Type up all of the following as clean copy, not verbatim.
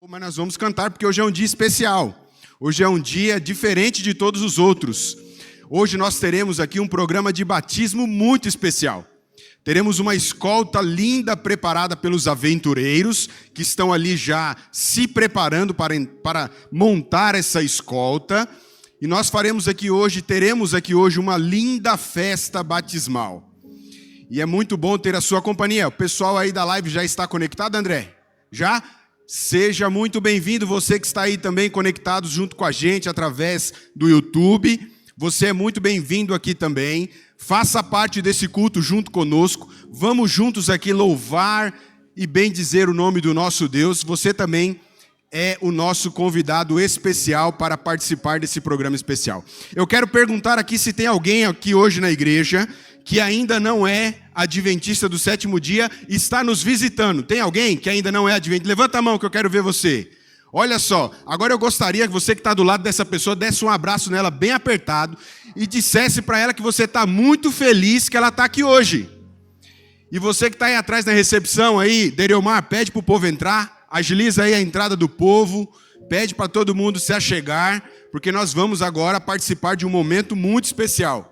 Mas nós vamos cantar porque hoje é um dia especial. Hoje é um dia diferente de todos os outros. Hoje nós teremos aqui um programa de batismo muito especial. Teremos uma escolta linda preparada pelos aventureiros, que estão ali já se preparando para montar essa escolta. E nós teremos aqui hoje uma linda festa batismal. E é muito bom ter a sua companhia. O pessoal aí da live já está conectado, André? Já? Seja muito bem-vindo, você que está aí também conectado junto com a gente através do YouTube. Você é muito bem-vindo aqui também. Faça parte desse culto junto conosco. Vamos juntos aqui louvar e bendizer o nome do nosso Deus. Você também é o nosso convidado especial para participar desse programa especial. Eu quero perguntar aqui se tem alguém aqui hoje na igreja que ainda não é adventista do sétimo dia e está nos visitando. Tem alguém que ainda não é adventista? Levanta a mão que eu quero ver você. Olha só, agora eu gostaria que você que está do lado dessa pessoa desse um abraço nela bem apertado e dissesse para ela que você está muito feliz que ela está aqui hoje. E você que está aí atrás na recepção aí, Deriomar, pede para o povo entrar, agiliza aí a entrada do povo, pede para todo mundo se achegar, porque nós vamos agora participar de um momento muito especial.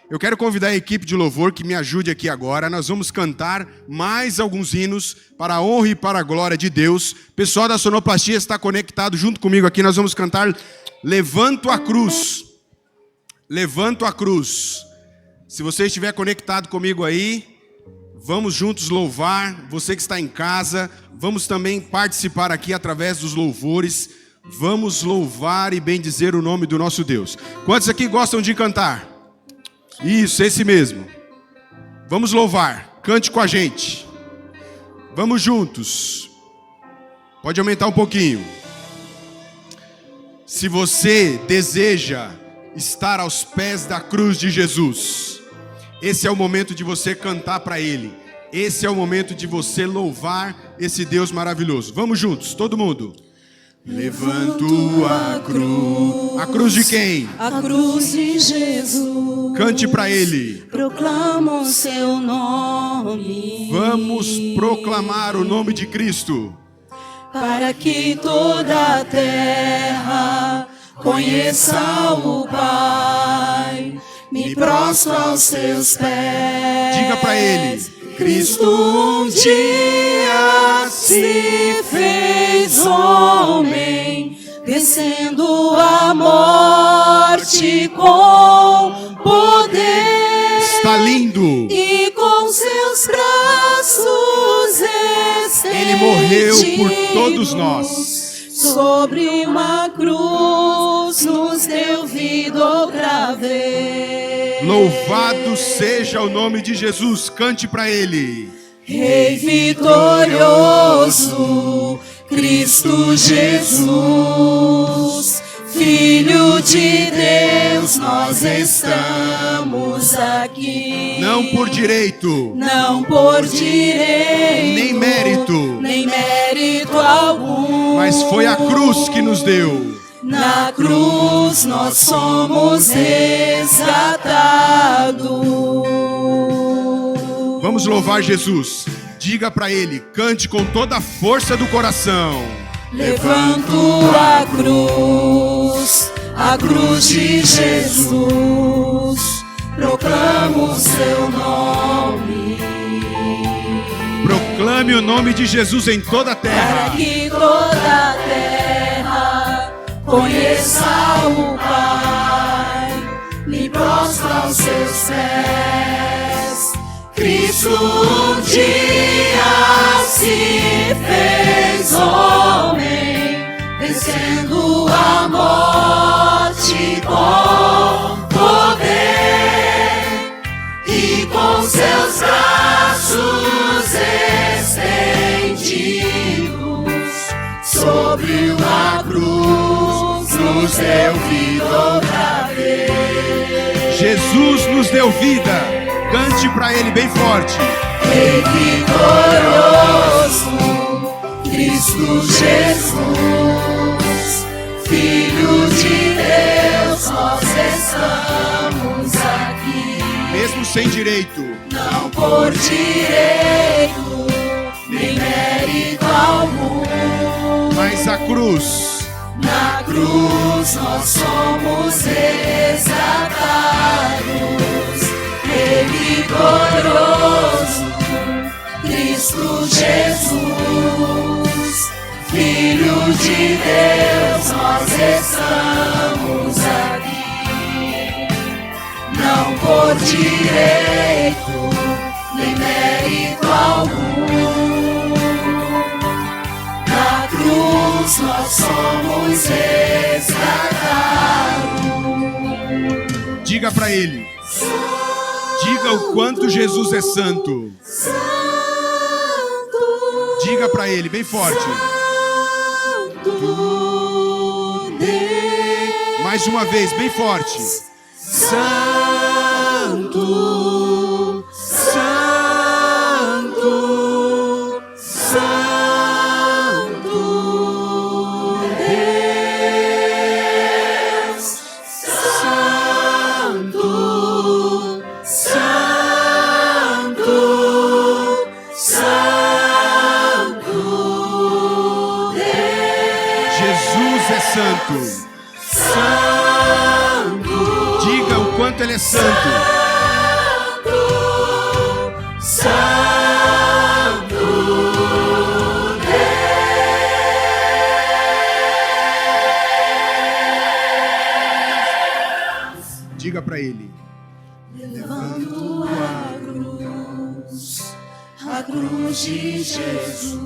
Eu quero convidar a equipe de louvor que me ajude aqui agora. Nós vamos cantar mais alguns hinos para a honra e para a glória de Deus. O pessoal da sonoplastia está conectado junto comigo aqui. Nós vamos cantar Levanto a Cruz. Levanto a Cruz. Se você estiver conectado comigo aí, vamos juntos louvar. Você que está em casa, vamos também participar aqui através dos louvores. Vamos louvar e bendizer o nome do nosso Deus. Quantos aqui gostam de cantar? Isso, esse mesmo. Vamos louvar, cante com a gente. Vamos juntos. Pode aumentar um pouquinho. Se você deseja estar aos pés da cruz de Jesus, esse é o momento de você cantar para Ele. Esse é o momento de você louvar esse Deus maravilhoso. Vamos juntos, todo mundo. Levanto a cruz. A cruz de quem? A cruz de Jesus. Cante para Ele. Proclamo o seu nome. Vamos proclamar o nome de Cristo. Para que toda a terra conheça o Pai. Me prostro aos seus pés. Diga para Ele. Cristo um dia se fez homem, vencendo a morte com poder. Está lindo. E com seus braços estendidos, Ele morreu por todos nós. Sobre uma cruz nos deu vida outra vez. Louvado seja o nome de Jesus. Cante para Ele. Rei vitorioso, Cristo Jesus, Filho de Deus, nós estamos aqui. Não por direito, não por direito, nem mérito algum, mas foi a cruz que nos deu. Na cruz nós somos resgatados. Vamos louvar Jesus. Diga para Ele, cante com toda a força do coração. Levanto a cruz de Jesus. Proclamo o seu nome. Proclame o nome de Jesus em toda a terra. Para que toda a terra conheça o Pai. Me prostro aos seus pés. Cristo um dia se fez homem, vencendo a morte com poder. E com seus braços estendidos, sobre uma cruz nos deu vida outra vez. Jesus nos deu vida. Cante para Ele bem forte. Rei vitorioso, Cristo Jesus, Filho de Deus, nós estamos aqui. Mesmo sem direito, não por direito, nem mérito algum, mas a cruz. Na cruz nós somos resgatados, revigoroso, Cristo Jesus, Filho de Deus, nós estamos aqui, não por direito, nem mérito algum. Na cruz nós somos resgatados. Diga para ele. Diga o quanto Jesus é santo. Santo, Diga para ele, bem forte. Santo Deus. Mais uma vez, bem forte. Santo, Santo, Santo Deus. Santo, Santo, Santo Deus. Jesus é santo. Santo, Diga o quanto ele é santo. Santo Deus. Diga para ele. Levanto a cruz de Jesus,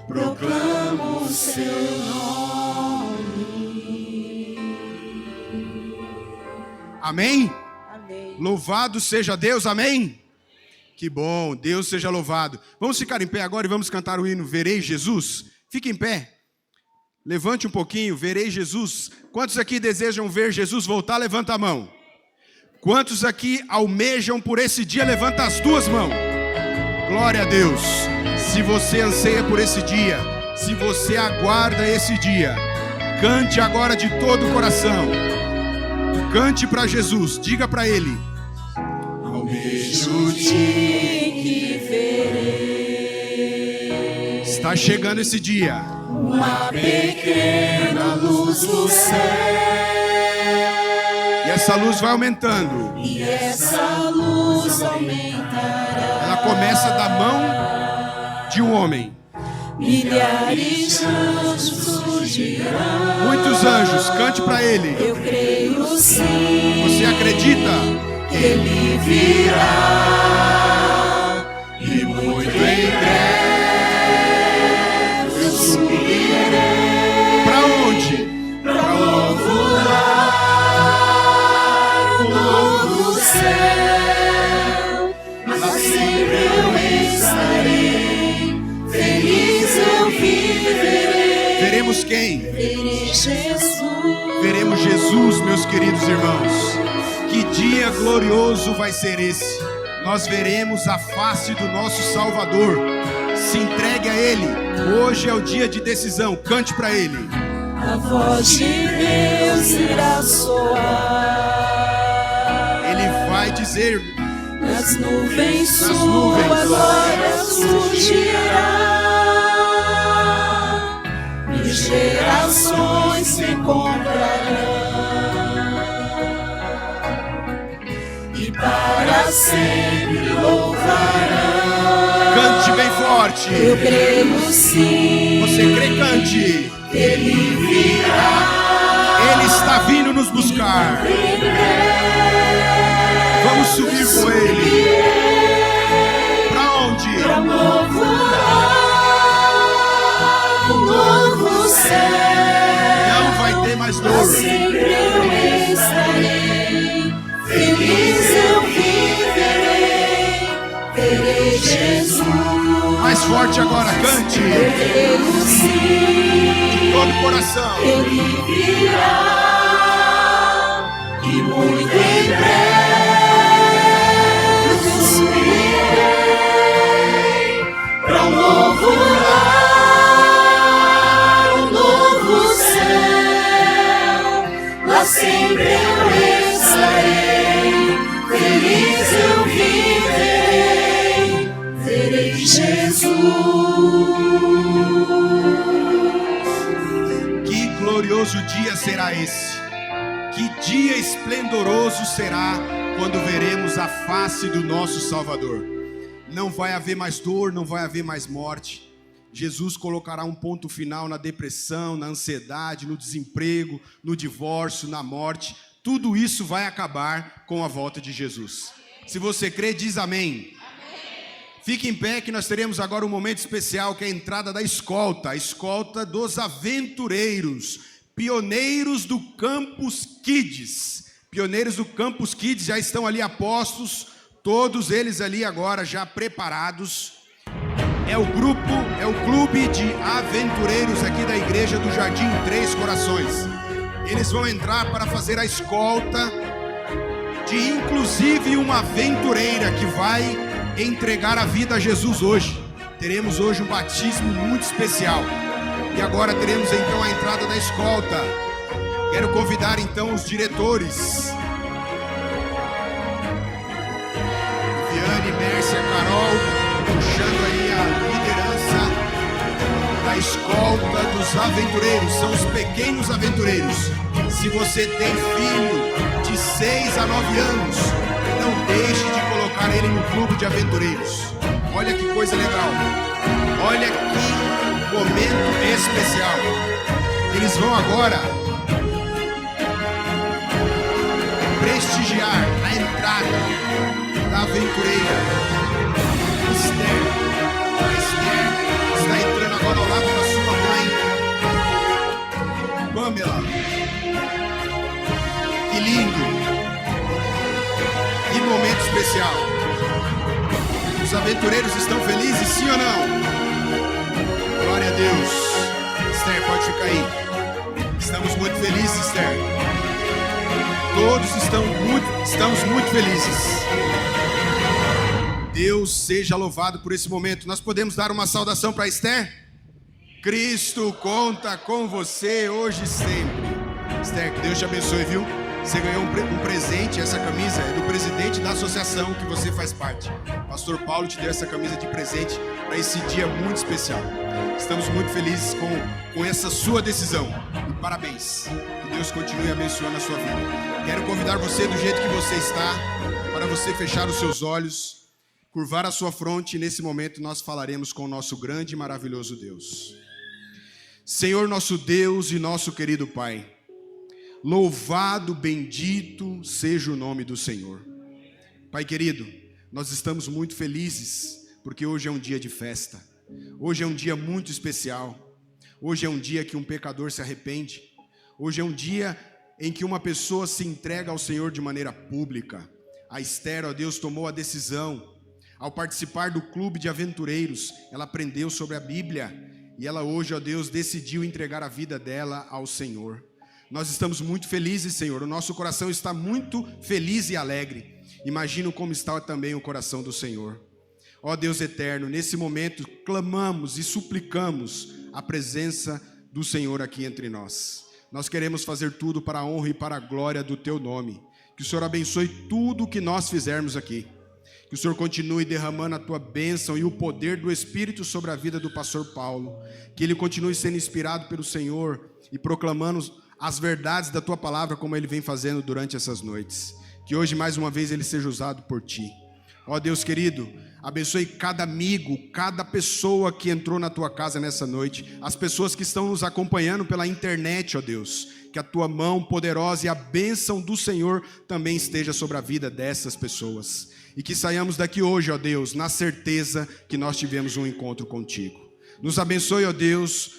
proclamo o seu nome. Amém? Amém. Louvado seja Deus, amém? Que bom, Deus seja louvado. Vamos ficar em pé agora e vamos cantar o hino Verei Jesus? Fique em pé. Levante um pouquinho, verei Jesus. Quantos aqui desejam ver Jesus voltar? Levanta a mão. Quantos aqui almejam por esse dia? Levanta as duas mãos. Glória a Deus. Se você anseia por esse dia, se você aguarda esse dia, cante agora de todo o coração. Cante para Jesus, diga para Ele. Almejo o dia que verei Está chegando esse dia. uma pequena luz do céu, E essa luz vai aumentando. e essa luz aumentará. Ela começa da mão de um homem. Milhares de anjos surgirão. Muitos anjos, cante para Ele. Eu creio sim. Você acredita? Que Ele virá e muito em breve eu subirei Para onde? para o novo lar, o novo céu. Lá sempre eu estarei, feliz eu viverei. Veremos quem? Verei Jesus. Veremos Jesus, meus queridos irmãos. Que dia glorioso vai ser esse. Nós veremos a face do nosso Salvador. Se entregue a Ele. Hoje é o dia de decisão. Cante para Ele. A voz de Deus irá soar. Ele vai dizer: Nas nuvens sua nuvens. glória surgirá. E gerações se encontrarão. E para sempre louvarão. cante bem forte. Eu creio sim. Você crê, cante. Ele virá. Ele está vindo nos buscar. Vamos subir com Ele. Para onde? Para um novo lar, um novo céu. Não vai ter mais Pra dor. sempre eu estarei, feliz eu viverei, verei Jesus. Mais forte agora, cante. Eu creio sim, Todo o coração. Ele virá e muito em breve eu subirei para um novo lar, um novo céu. Lá sempre eu estarei, feliz eu viverei, verei Jesus. será esse? Que dia esplendoroso será quando veremos a face do nosso Salvador. Não vai haver mais dor, não vai haver mais morte. Jesus colocará um ponto final na depressão, na ansiedade, no desemprego, no divórcio, na morte. Tudo isso vai acabar com a volta de Jesus. Se você crê, diz amém. Fique em pé que nós teremos agora um momento especial, que é a entrada da escolta, a escolta dos aventureiros, pioneiros do Campus Kids. Pioneiros do Campus Kids já estão ali apostos, todos eles ali agora já preparados. É o clube de aventureiros aqui da igreja do Jardim Três Corações. Eles vão entrar para fazer a escolta de inclusive uma aventureira que vai entregar a vida a Jesus hoje. Teremos hoje um batismo muito especial. E agora teremos então a entrada da escolta. Quero convidar então os diretores. Viane, Mércia, Carol, puxando aí a liderança da escolta dos aventureiros. São os pequenos aventureiros. Se você tem filho de 6 a 9 anos, não deixe de colocar ele no clube de aventureiros. Olha que coisa legal. Olha que momento especial. Eles vão agora prestigiar a entrada da aventureira Esther. A Esther está entrando agora ao lado da sua mãe Pamela. Que lindo. Que momento especial. Os aventureiros estão felizes, sim ou não? Glória a Deus. Esther, pode ficar aí. Estamos muito felizes, Esther. Todos estamos muito felizes. Deus seja louvado por esse momento. Nós podemos dar uma saudação para Esther? Cristo conta com você hoje e sempre. Esther, que Deus te abençoe, viu? Você ganhou um presente, essa camisa é do presidente da associação que você faz parte. Pastor Paulo te deu essa camisa de presente para esse dia muito especial. Estamos muito felizes com essa sua decisão. E parabéns. Que Deus continue abençoando a sua vida. Quero convidar você do jeito que você está, para você fechar os seus olhos, curvar a sua fronte, e nesse momento nós falaremos com o nosso grande e maravilhoso Deus. Senhor, nosso Deus e nosso querido Pai, louvado, bendito seja o nome do Senhor. Pai querido, nós estamos muito felizes, porque hoje é um dia de festa. Hoje é um dia muito especial. Hoje é um dia que um pecador se arrepende. Hoje é um dia em que uma pessoa se entrega ao Senhor de maneira pública. A Esther, ó Deus, tomou a decisão. Ao participar do clube de aventureiros, ela aprendeu sobre a Bíblia. E ela hoje, ó Deus, decidiu entregar a vida dela ao Senhor. Nós estamos muito felizes, Senhor. O nosso coração está muito feliz e alegre. Imagino como está também o coração do Senhor. Ó Deus eterno, nesse momento clamamos e suplicamos a presença do Senhor aqui entre nós. Nós queremos fazer tudo para a honra e para a glória do Teu nome. Que o Senhor abençoe tudo o que nós fizermos aqui. Que o Senhor continue derramando a Tua bênção e o poder do Espírito sobre a vida do pastor Paulo. Que ele continue sendo inspirado pelo Senhor e proclamando as verdades da Tua palavra como ele vem fazendo durante essas noites. Que hoje mais uma vez ele seja usado por Ti. Ó Deus querido, abençoe cada amigo, cada pessoa que entrou na Tua casa nessa noite, as pessoas que estão nos acompanhando pela internet, ó Deus, que a Tua mão poderosa e a bênção do Senhor também esteja sobre a vida dessas pessoas, e que saiamos daqui hoje, ó Deus, na certeza que nós tivemos um encontro contigo. Nos abençoe, ó Deus,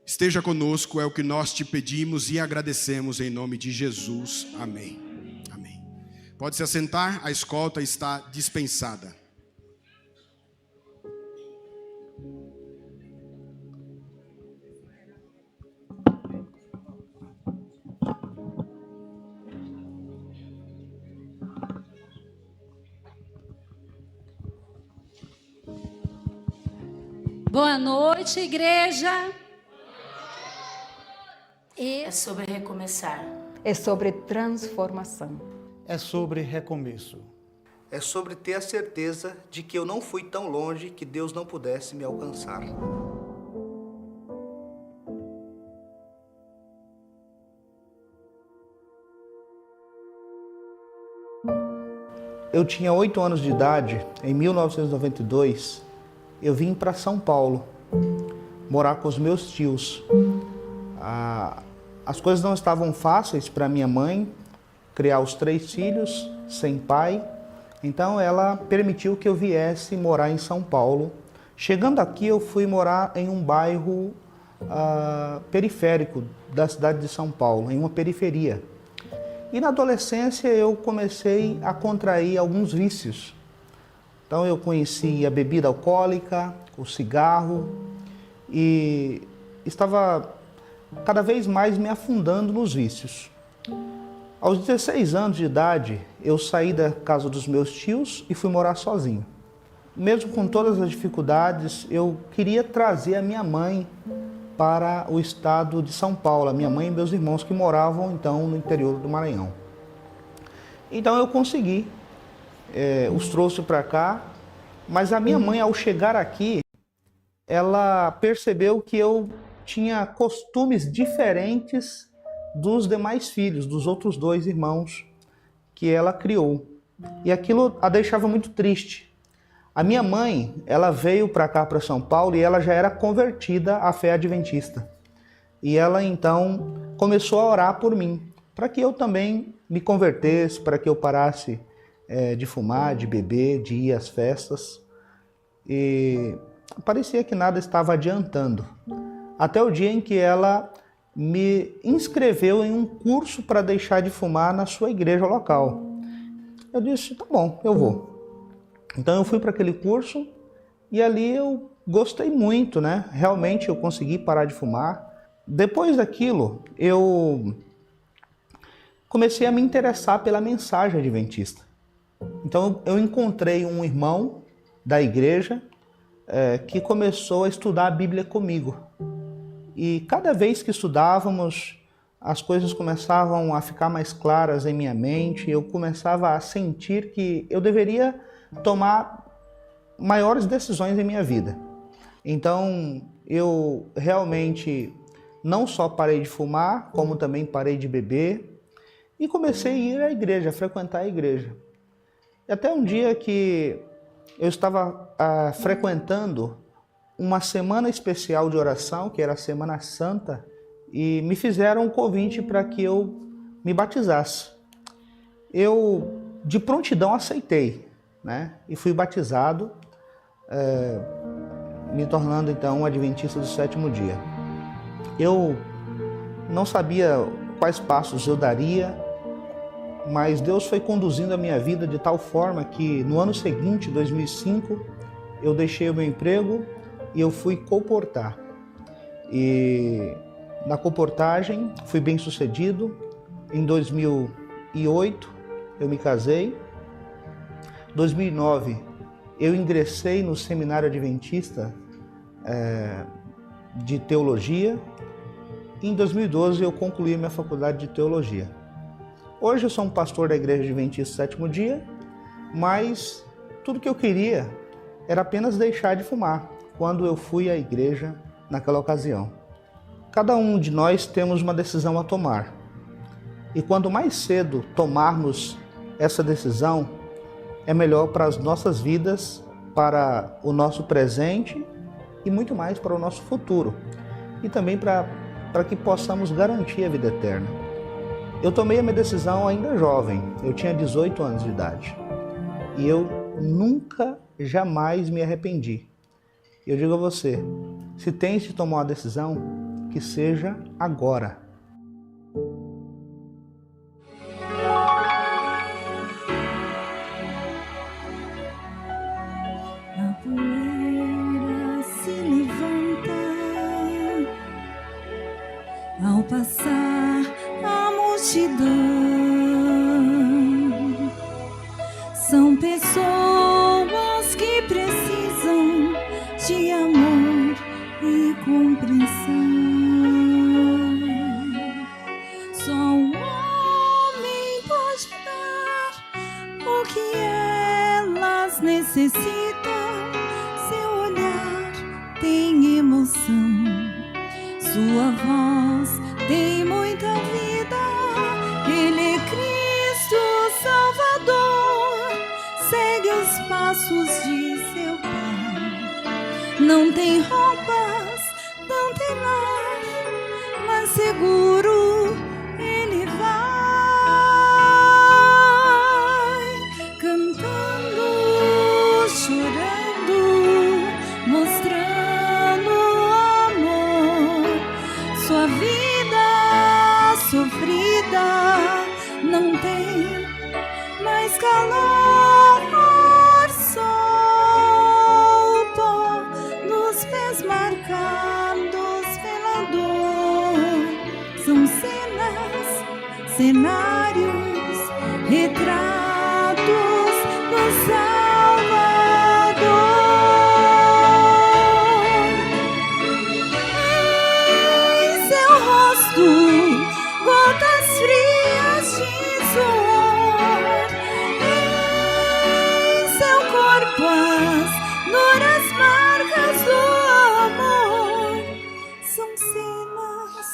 esteja conosco, é o que nós te pedimos e agradecemos em nome de Jesus, amém. Pode se assentar, a escolta está dispensada. Boa noite, igreja. É sobre recomeçar. É sobre transformação. É sobre recomeço. É sobre ter a certeza de que eu não fui tão longe que Deus não pudesse me alcançar. eu tinha 8 anos de idade, em 1992, eu vim para São Paulo, morar com os meus tios. As coisas não estavam fáceis para minha mãe, criar os 3 filhos, sem pai. Então ela permitiu que eu viesse morar em São Paulo. Chegando aqui, eu fui morar em um bairro periférico da cidade de São Paulo, em uma periferia. E na adolescência eu comecei a contrair alguns vícios. Então eu conheci a bebida alcoólica, o cigarro e estava cada vez mais me afundando nos vícios. Aos 16 anos de idade, eu saí da casa dos meus tios e fui morar sozinho. Mesmo com todas as dificuldades, eu queria trazer a minha mãe para o estado de São Paulo, a minha mãe e meus irmãos que moravam então no interior do Maranhão. Então eu consegui, os trouxe para cá, mas a minha mãe, ao chegar aqui, ela percebeu que eu tinha costumes diferentes dos demais filhos, dos outros 2 irmãos que ela criou. E aquilo a deixava muito triste. A minha mãe, ela veio para cá, para São Paulo, e ela já era convertida à fé adventista. E ela, então, começou a orar por mim, para que eu também me convertesse, para que eu parasse de fumar, de beber, de ir às festas. E parecia que nada estava adiantando. Até o dia em que ela me inscreveu em um curso para deixar de fumar na sua igreja local. Eu disse, tá bom, eu vou. Então eu fui para aquele curso e ali eu gostei muito, né? Realmente eu consegui parar de fumar. Depois daquilo, eu comecei a me interessar pela mensagem adventista. Então eu encontrei um irmão da igreja que começou a estudar a Bíblia comigo. E cada vez que estudávamos, as coisas começavam a ficar mais claras em minha mente. Eu começava a sentir que eu deveria tomar maiores decisões em minha vida. Então, eu realmente não só parei de fumar, como também parei de beber e comecei a ir à igreja, a frequentar a igreja. E até um dia que eu estava frequentando uma semana especial de oração, que era a Semana Santa, e me fizeram um convite para que eu me batizasse. Eu, de prontidão, aceitei, né? E fui batizado, me tornando então um adventista do 7º dia. Eu não sabia quais passos eu daria, mas Deus foi conduzindo a minha vida de tal forma que no ano seguinte, 2005, eu deixei o meu emprego e eu fui colportar. E na colportagem fui bem sucedido. Em 2008 eu me casei. 2009 eu ingressei no Seminário Adventista de Teologia. E em 2012 eu concluí minha faculdade de Teologia. Hoje eu sou um pastor da Igreja Adventista 7º Dia, mas tudo que eu queria era apenas deixar de fumar quando eu fui à igreja naquela ocasião. Cada um de nós temos uma decisão a tomar. E quanto mais cedo tomarmos essa decisão, é melhor para as nossas vidas, para o nosso presente e muito mais para o nosso futuro. E também para que possamos garantir a vida eterna. Eu tomei a minha decisão ainda jovem, eu tinha 18 anos de idade. E eu nunca, jamais me arrependi. Eu digo a você, se tens de tomar uma decisão, que seja agora. A poeira se levanta ao passar a multidão. São pessoas que precisam de amor e compreensão. Só um homem pode dar o que elas necessitam. Seu olhar tem emoção, sua voz tem muita vida. Ele é Cristo Salvador, passos de seu pai. Não tem roupas, não tem lar, mas seguro ele vai, cantando, chorando, mostrando amor. Sua vida sofrida não tem mais calor, solto nos pés marcados pela dor. São cenas, cenários, retratos do Salvador. Em seu rosto, gotas frias de suor. Em seu corpo, as duras marcas do amor. São cenas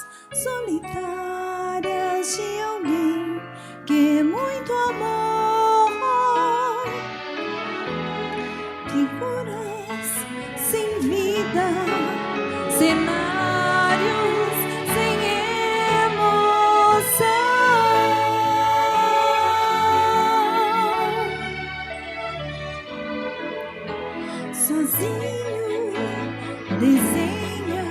solitárias de alguém que é muito amor. Figuras sem vida, cenários sem emoção. Sozinho desenha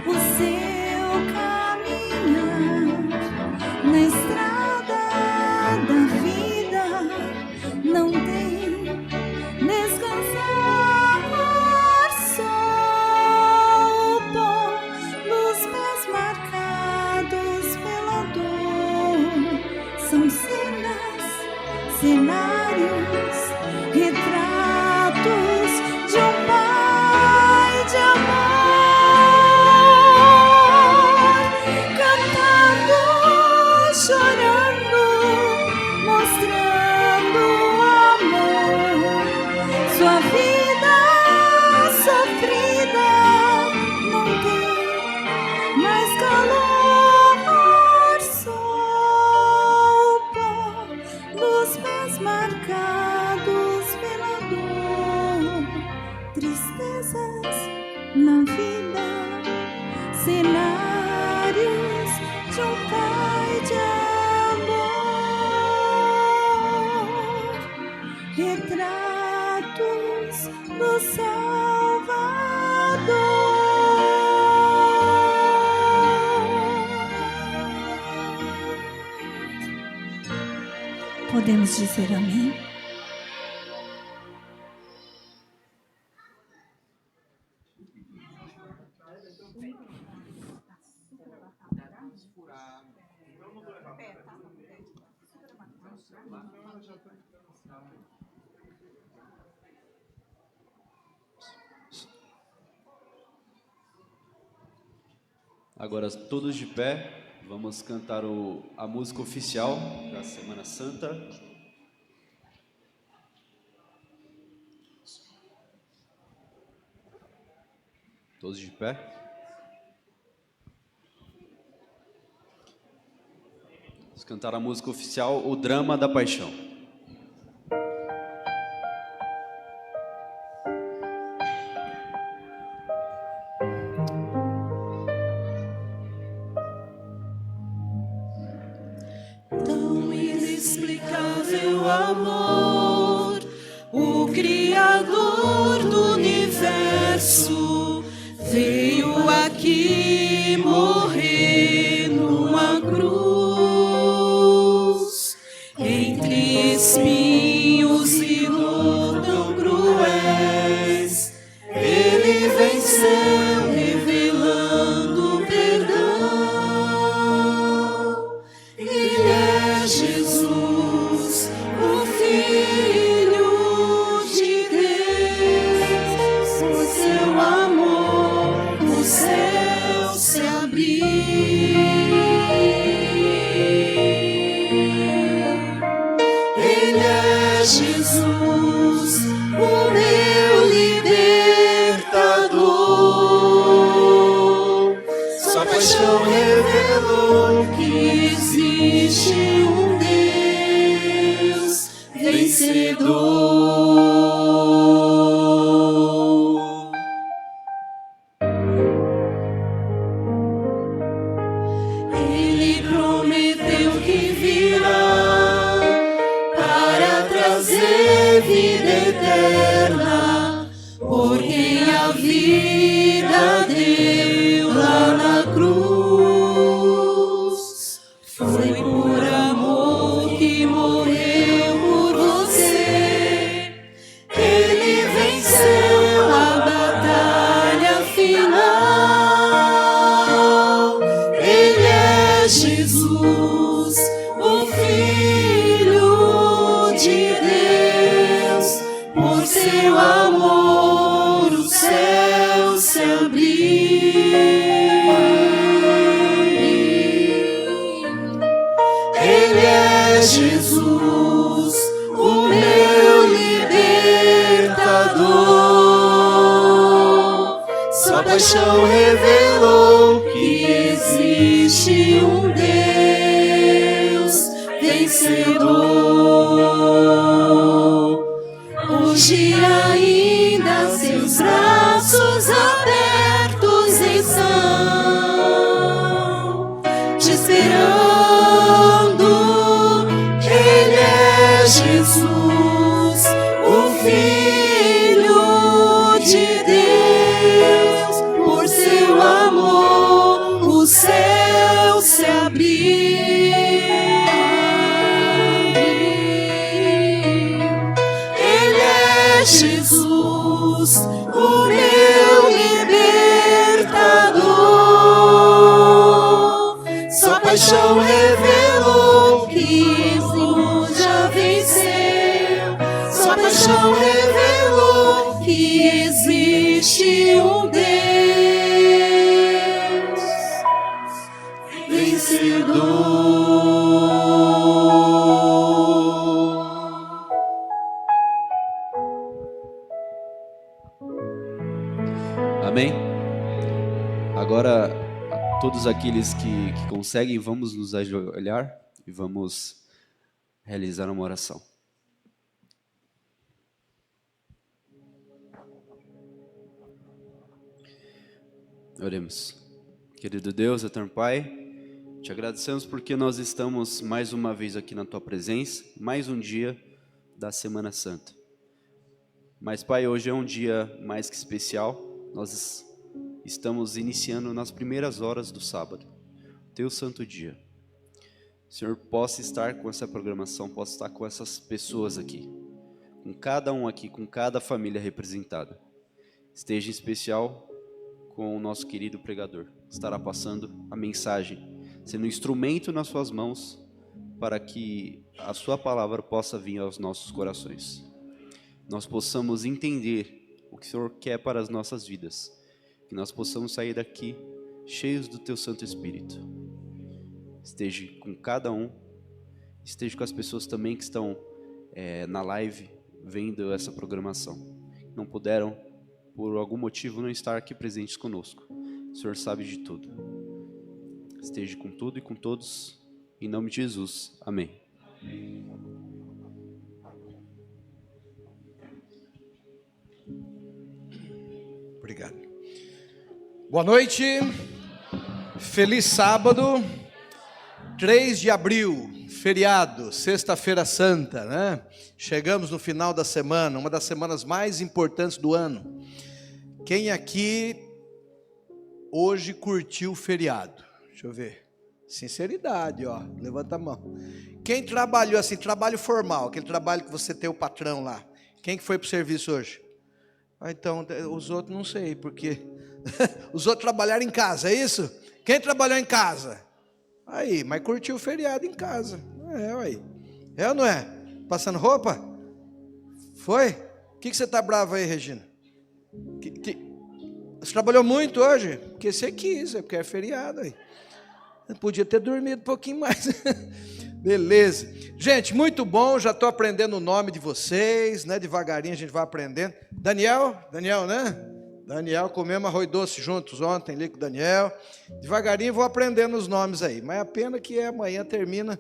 o seu caminhar na estrada da vida. Não tem descansar, solto nos pés marcados pela dor. São cenas, cenários, retratos de um pai de amor, cantando, chorando, mostrando amor. Sua vida sofrida não tem mais calor, solto nos pés marcados pela dor. Tristezas na vida, cenários de um pai de amor, retratos do Salvador. Podemos dizer amém? Agora, todos de pé, vamos cantar a música oficial da Semana Santa. Todos de pé. Vamos cantar a música oficial, o Drama da Paixão. Tão inexplicável amor, o Criador do universo veio aqui morrer numa cruz, entre espinhos e dor tão cruéis. Ele venceu, revelando perdão. Ele é Jesus, o Filho de Deus. Por seu amor, o céu se abriu. Ele é Jesus, o meu libertador. Sua paixão revelou que existe um Deus vencedor. eterna, por quem a vida deu lá na cruz. Foi por amor que morreu por você. Ele venceu a batalha final. Ele é Jesus, o Filho de Deus. Por seu amor o céu se abriu. Ele é Jesus, o meu libertador. Sua paixão revelou que existe um Deus vencedor. Hoje ainda seus braços abertos estão te esperando. Ele é Jesus, o Filho de Deus. Por seu amor o céu se abriu. Ele é Jesus, o meu libertador. Sua paixão revelou que o já venceu. Sua paixão revelou que existe um Deus vencedor. Amém? Agora, todos aqueles que conseguem, vamos nos ajoelhar e vamos realizar uma oração. Oremos. Querido Deus, eterno Pai, te agradecemos porque nós estamos mais uma vez aqui na Tua presença, mais um dia da Semana Santa. Mas, Pai, hoje é um dia mais que especial. Nós estamos iniciando nas primeiras horas do sábado, Teu santo dia. Senhor, possa estar com essa programação, possa estar com essas pessoas aqui, com cada um aqui, com cada família representada. Esteja em especial com o nosso querido pregador, que estará passando a mensagem, sendo um instrumento nas suas mãos, para que a sua palavra possa vir aos nossos corações. Nós possamos entender o que o Senhor quer para as nossas vidas, que nós possamos sair daqui cheios do Teu Santo Espírito. Esteja com cada um, esteja com as pessoas também que estão na live, vendo essa programação. Não puderam, por algum motivo, não estar aqui presentes conosco. O Senhor sabe de tudo. Esteja com tudo e com todos, em nome de Jesus. Amém. Obrigado. Boa noite, feliz sábado, 3 de abril, feriado, sexta-feira santa, né? Chegamos no final da semana, uma das semanas mais importantes do ano. Quem aqui hoje curtiu o feriado? Deixa eu ver. Sinceridade, ó, levanta a mão. Quem trabalhou assim, trabalho formal, aquele trabalho que você tem o patrão lá. Quem que foi para o serviço hoje? Ah, então, os outros não sei, porque os outros trabalharam em casa, é isso? Quem trabalhou em casa? Aí, mas curtiu o feriado em casa. Aí. É ou não é? Passando roupa? Foi? O que você está bravo aí, Regina? Você trabalhou muito hoje? Porque você quis, é porque é feriado aí. Podia ter dormido um pouquinho mais. Beleza. Gente, muito bom, já estou aprendendo o nome de vocês, né? Devagarinho a gente vai aprendendo. Daniel, né? Daniel, comemos arroz doce juntos ontem ali com o Daniel. Devagarinho vou aprendendo os nomes aí. Mas a pena que amanhã termina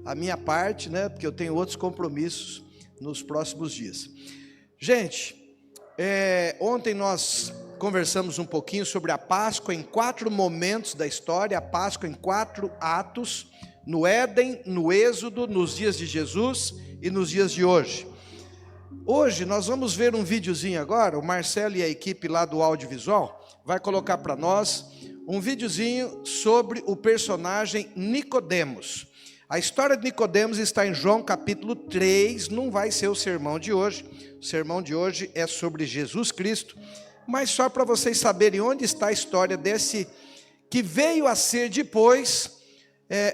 a minha parte, né? Porque eu tenho outros compromissos nos próximos dias. Gente, ontem nós conversamos um pouquinho sobre a Páscoa em 4 momentos da história, a Páscoa em 4 atos, no Éden, no Êxodo, nos dias de Jesus e nos dias de hoje. Hoje nós vamos ver um videozinho agora, o Marcelo e a equipe lá do audiovisual vai colocar para nós um videozinho sobre o personagem Nicodemos. A história de Nicodemos está em João capítulo 3, não vai ser o sermão de hoje. O sermão de hoje é sobre Jesus Cristo, mas só para vocês saberem onde está a história desse que veio a ser depois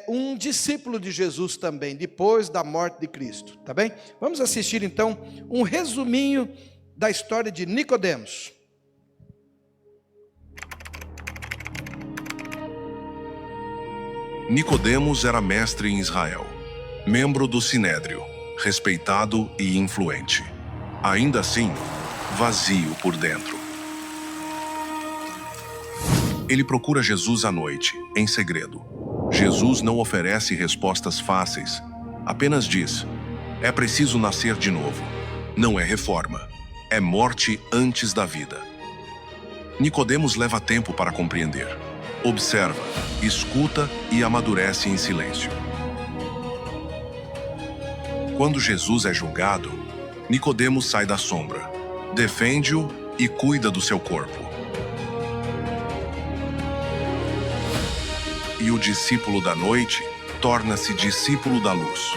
um discípulo de Jesus também, depois da morte de Cristo, tá bem? Vamos assistir então um resuminho da história de Nicodemos. Nicodemos era mestre em Israel, membro do Sinédrio, respeitado e influente. Ainda assim, vazio por dentro. Ele procura Jesus à noite, em segredo. Jesus não oferece respostas fáceis, apenas diz: é preciso nascer de novo. Não é reforma, é morte antes da vida. Nicodemos leva tempo para compreender. Observa, escuta e amadurece em silêncio. Quando Jesus é julgado, Nicodemos sai da sombra, defende-o e cuida do seu corpo. E o discípulo da noite torna-se discípulo da luz.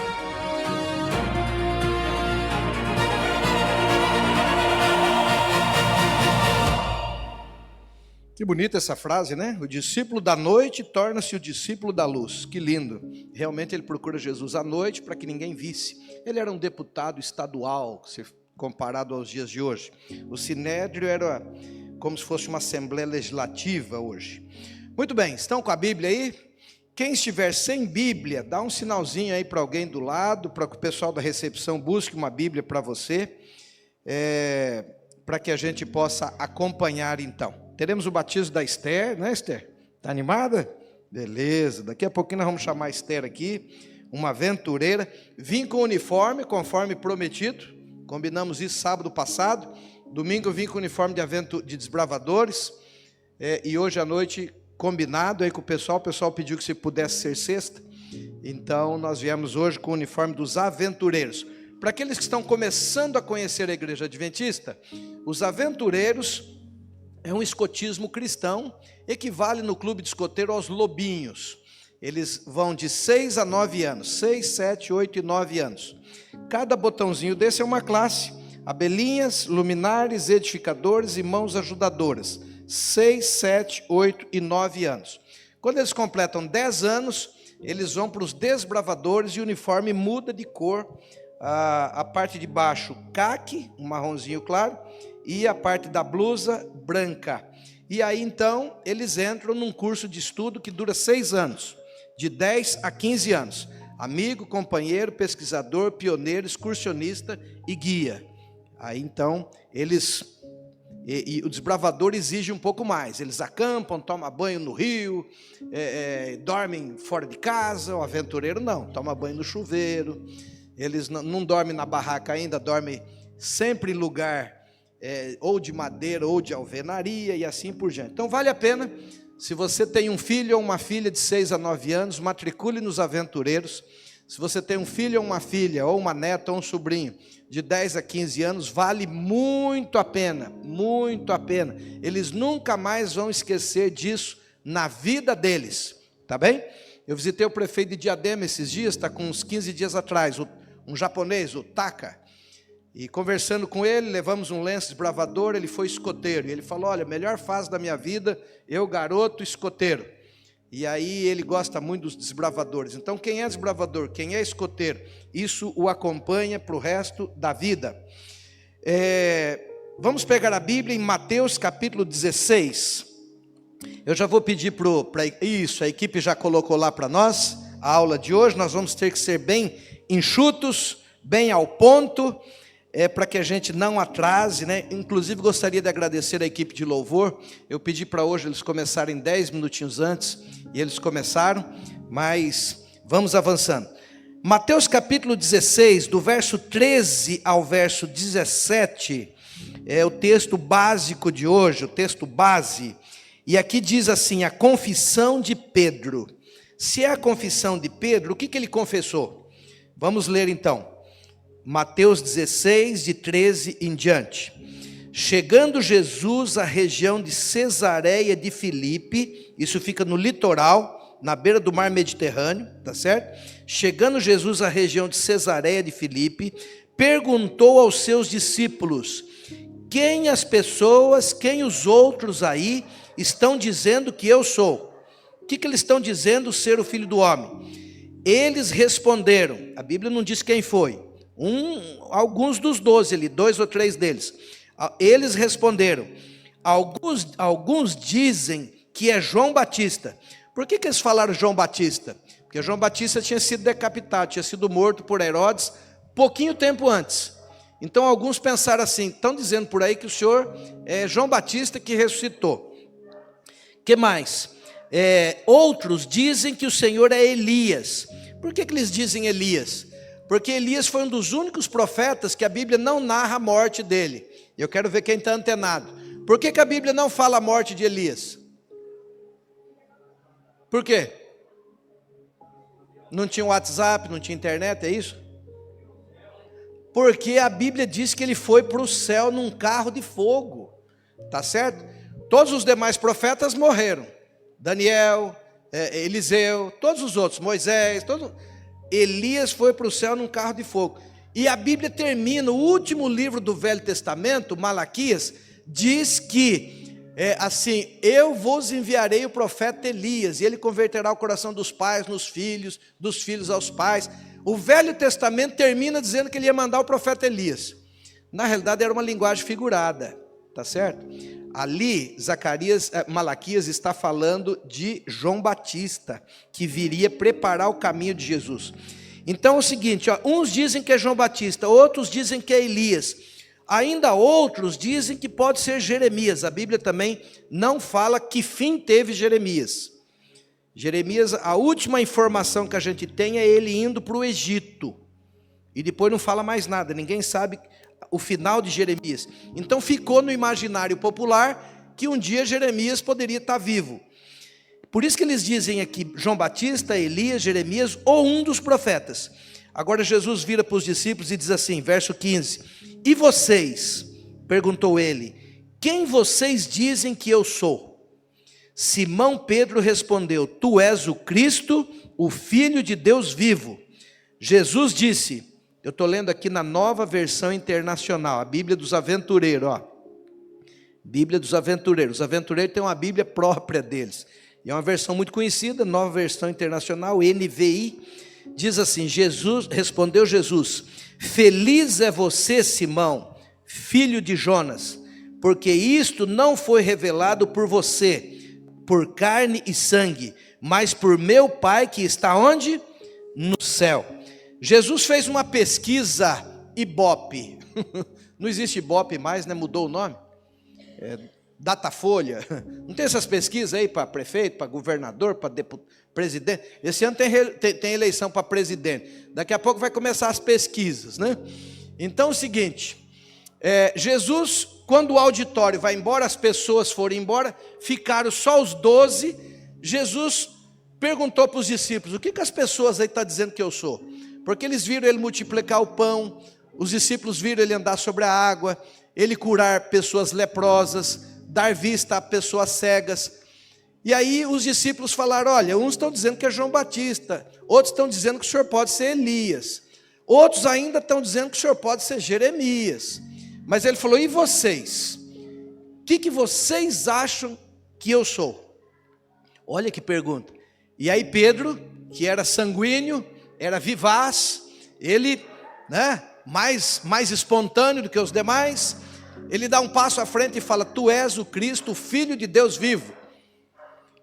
Que bonita essa frase, né? O discípulo da noite torna-se o discípulo da luz. Que lindo. Realmente ele procura Jesus à noite para que ninguém visse. Ele era um deputado estadual, se comparado aos dias de hoje. O Sinédrio era como se fosse uma assembleia legislativa hoje. Muito bem, estão com a Bíblia aí? Quem estiver sem Bíblia, dá um sinalzinho aí para alguém do lado, para que o pessoal da recepção busque uma Bíblia para você, para que a gente possa acompanhar então. Teremos o batismo da Esther, né, Esther? Está animada? Beleza, daqui a pouquinho nós vamos chamar a Esther aqui, uma aventureira. Vim com o uniforme, conforme prometido, combinamos isso sábado passado. Domingo eu vim com o uniforme de desbravadores, e hoje à noite, combinado aí com o pessoal pediu que se pudesse ser sexta, então nós viemos hoje com o uniforme dos aventureiros. Para aqueles que estão começando a conhecer a Igreja Adventista, os aventureiros é um escotismo cristão, equivale no clube de escoteiro aos lobinhos. Eles vão de 6 a 9 anos, 6, 7, 8 e 9 anos. Cada botãozinho desse é uma classe: abelhinhas, luminares, edificadores e mãos ajudadoras. 6, 7, 8 e 9 anos. Quando eles completam 10 anos, eles vão para os desbravadores e o uniforme muda de cor. A parte de baixo, caque, um marronzinho claro, e a parte da blusa, branca. E aí, então, eles entram num curso de estudo que dura 6 anos, de 10 a 15 anos. Amigo, companheiro, pesquisador, pioneiro, excursionista e guia. Aí, então, eles... E o desbravador exige um pouco mais. Eles acampam, tomam banho no rio, dormem fora de casa. O aventureiro não, toma banho no chuveiro. Eles não dormem na barraca ainda, dormem sempre em lugar ou de madeira ou de alvenaria e assim por diante. Então vale a pena, se você tem um filho ou uma filha de 6 a 9 anos, matricule nos aventureiros. Se você tem um filho ou uma filha, ou uma neta ou um sobrinho de 10 a 15 anos, vale muito a pena, muito a pena. Eles nunca mais vão esquecer disso na vida deles, tá bem? Eu visitei o prefeito de Diadema esses dias, está com uns 15 dias atrás, um japonês, o Taka, e conversando com ele, levamos um lenço desbravador, ele foi escoteiro, e ele falou: olha, a melhor fase da minha vida, eu garoto escoteiro. E aí ele gosta muito dos desbravadores. Então quem é desbravador, quem é escoteiro, isso o acompanha para o resto da vida. Vamos pegar a Bíblia em Mateus capítulo 16. Eu já vou pedir a equipe já colocou lá para nós a aula de hoje. Nós vamos ter que ser bem enxutos, bem ao ponto, para que a gente não atrase, né? Inclusive gostaria de agradecer a equipe de louvor. Eu pedi para hoje eles começarem 10 minutinhos antes, e eles começaram, mas vamos avançando. Mateus capítulo 16, do verso 13 ao verso 17, é o texto básico de hoje, o texto base. E aqui diz assim: a confissão de Pedro. Se é a confissão de Pedro, o que ele confessou? Vamos ler então. Mateus 16, de 13 em diante. Chegando Jesus à região de Cesareia de Filipe, isso fica no litoral, na beira do mar Mediterrâneo, tá certo? Chegando Jesus à região de Cesareia de Filipe, perguntou aos seus discípulos: quem as pessoas, quem os outros aí estão dizendo que eu sou? O que eles estão dizendo ser o Filho do Homem? Eles responderam, a Bíblia não diz quem foi, alguns dos 12 ali, 2 ou 3 deles. Eles responderam, alguns dizem que é João Batista. Por que eles falaram João Batista? Porque João Batista tinha sido decapitado, tinha sido morto por Herodes pouquinho tempo antes. Então alguns pensaram assim, estão dizendo por aí que o Senhor é João Batista que ressuscitou. Que mais? Outros dizem que o Senhor é Elias. Por que eles dizem Elias? Porque Elias foi um dos únicos profetas que a Bíblia não narra a morte dele. Eu quero ver quem está antenado. Por que a Bíblia não fala a morte de Elias? Por quê? Não tinha WhatsApp, não tinha internet, é isso? Porque a Bíblia diz que ele foi para o céu num carro de fogo. Tá certo? Todos os demais profetas morreram. Daniel, Eliseu, todos os outros, Moisés, Elias foi para o céu num carro de fogo. E a Bíblia termina, o último livro do Velho Testamento, Malaquias, diz que, assim, eu vos enviarei o profeta Elias, e ele converterá o coração dos pais nos filhos, dos filhos aos pais. O Velho Testamento termina dizendo que ele ia mandar o profeta Elias. Na realidade era uma linguagem figurada, tá certo? Ali, Malaquias está falando de João Batista, que viria preparar o caminho de Jesus. Então é o seguinte, uns dizem que é João Batista, outros dizem que é Elias, ainda outros dizem que pode ser Jeremias. A Bíblia também não fala que fim teve Jeremias. Jeremias, a última informação que a gente tem é ele indo para o Egito, e depois não fala mais nada, ninguém sabe o final de Jeremias. Então ficou no imaginário popular que um dia Jeremias poderia estar vivo. Por isso que eles dizem aqui João Batista, Elias, Jeremias ou um dos profetas. Agora Jesus vira para os discípulos e diz assim, verso 15: e vocês, perguntou ele, quem vocês dizem que eu sou? Simão Pedro respondeu, tu és o Cristo, o Filho de Deus vivo. Jesus disse, eu estou lendo aqui na Nova Versão Internacional, a Bíblia dos Aventureiros, ó. Bíblia dos Aventureiros. Os aventureiros têm uma Bíblia própria deles. E é uma versão muito conhecida, Nova Versão Internacional, NVI, diz assim, respondeu Jesus, feliz é você, Simão, filho de Jonas, porque isto não foi revelado por você, por carne e sangue, mas por meu Pai que está onde? No céu. Jesus fez uma pesquisa Ibope, não existe Ibope mais, né? Mudou o nome, Datafolha, não tem essas pesquisas aí para prefeito, para governador, para presidente? Esse ano tem eleição para presidente, daqui a pouco vai começar as pesquisas, né? Então é o seguinte, Jesus, quando o auditório vai embora, as pessoas foram embora, ficaram só os 12, Jesus perguntou para os discípulos, o que as pessoas aí estão dizendo que eu sou? Porque eles viram ele multiplicar o pão, os discípulos viram ele andar sobre a água, ele curar pessoas leprosas, dar vista a pessoas cegas. E aí os discípulos falaram, olha, uns estão dizendo que é João Batista, outros estão dizendo que o senhor pode ser Elias, outros ainda estão dizendo que o senhor pode ser Jeremias. Mas ele falou, e vocês? O que vocês acham que eu sou? Olha que pergunta. E aí Pedro, que era sanguíneo, era vivaz, ele, né, mais espontâneo do que os demais, ele dá um passo à frente e fala, tu és o Cristo, o Filho de Deus vivo.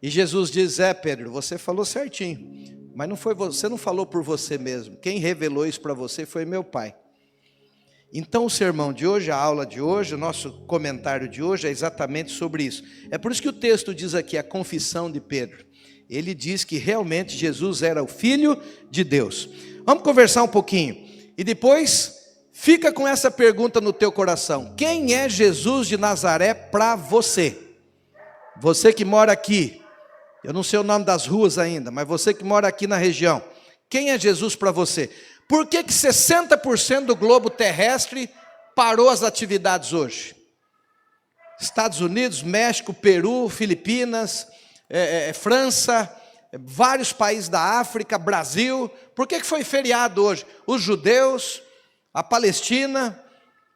E Jesus diz, Pedro, você falou certinho, mas não foi você, não falou por você mesmo, quem revelou isso para você foi meu Pai. Então o sermão de hoje, a aula de hoje, o nosso comentário de hoje é exatamente sobre isso. É por isso que o texto diz aqui, a confissão de Pedro. Ele diz que realmente Jesus era o Filho de Deus. Vamos conversar um pouquinho. E depois, fica com essa pergunta no teu coração. Quem é Jesus de Nazaré para você? Você que mora aqui. Eu não sei o nome das ruas ainda, mas você que mora aqui na região. Quem é Jesus para você? Por que 60% do globo terrestre parou as atividades hoje? Estados Unidos, México, Peru, Filipinas, França, vários países da África, Brasil. Por que foi feriado hoje? Os judeus, a Palestina,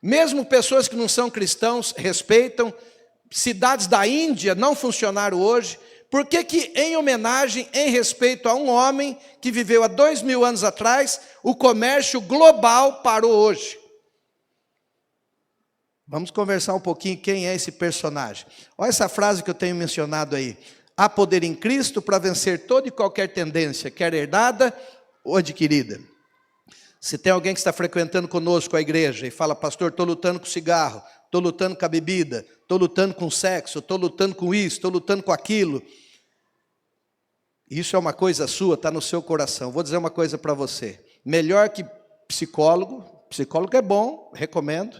mesmo pessoas que não são cristãos respeitam. Cidades da Índia não funcionaram hoje. Por que em homenagem, em respeito a um homem que viveu há 2000 anos atrás, o comércio global parou hoje? Vamos conversar um pouquinho quem é esse personagem. Olha essa frase que eu tenho mencionado aí. Há poder em Cristo para vencer toda e qualquer tendência, quer herdada ou adquirida. Se tem alguém que está frequentando conosco a igreja e fala, pastor, estou lutando com cigarro, estou lutando com a bebida, estou lutando com o sexo, estou lutando com isso, estou lutando com aquilo. Isso é uma coisa sua, está no seu coração. Vou dizer uma coisa para você. Melhor que psicólogo é bom, recomendo.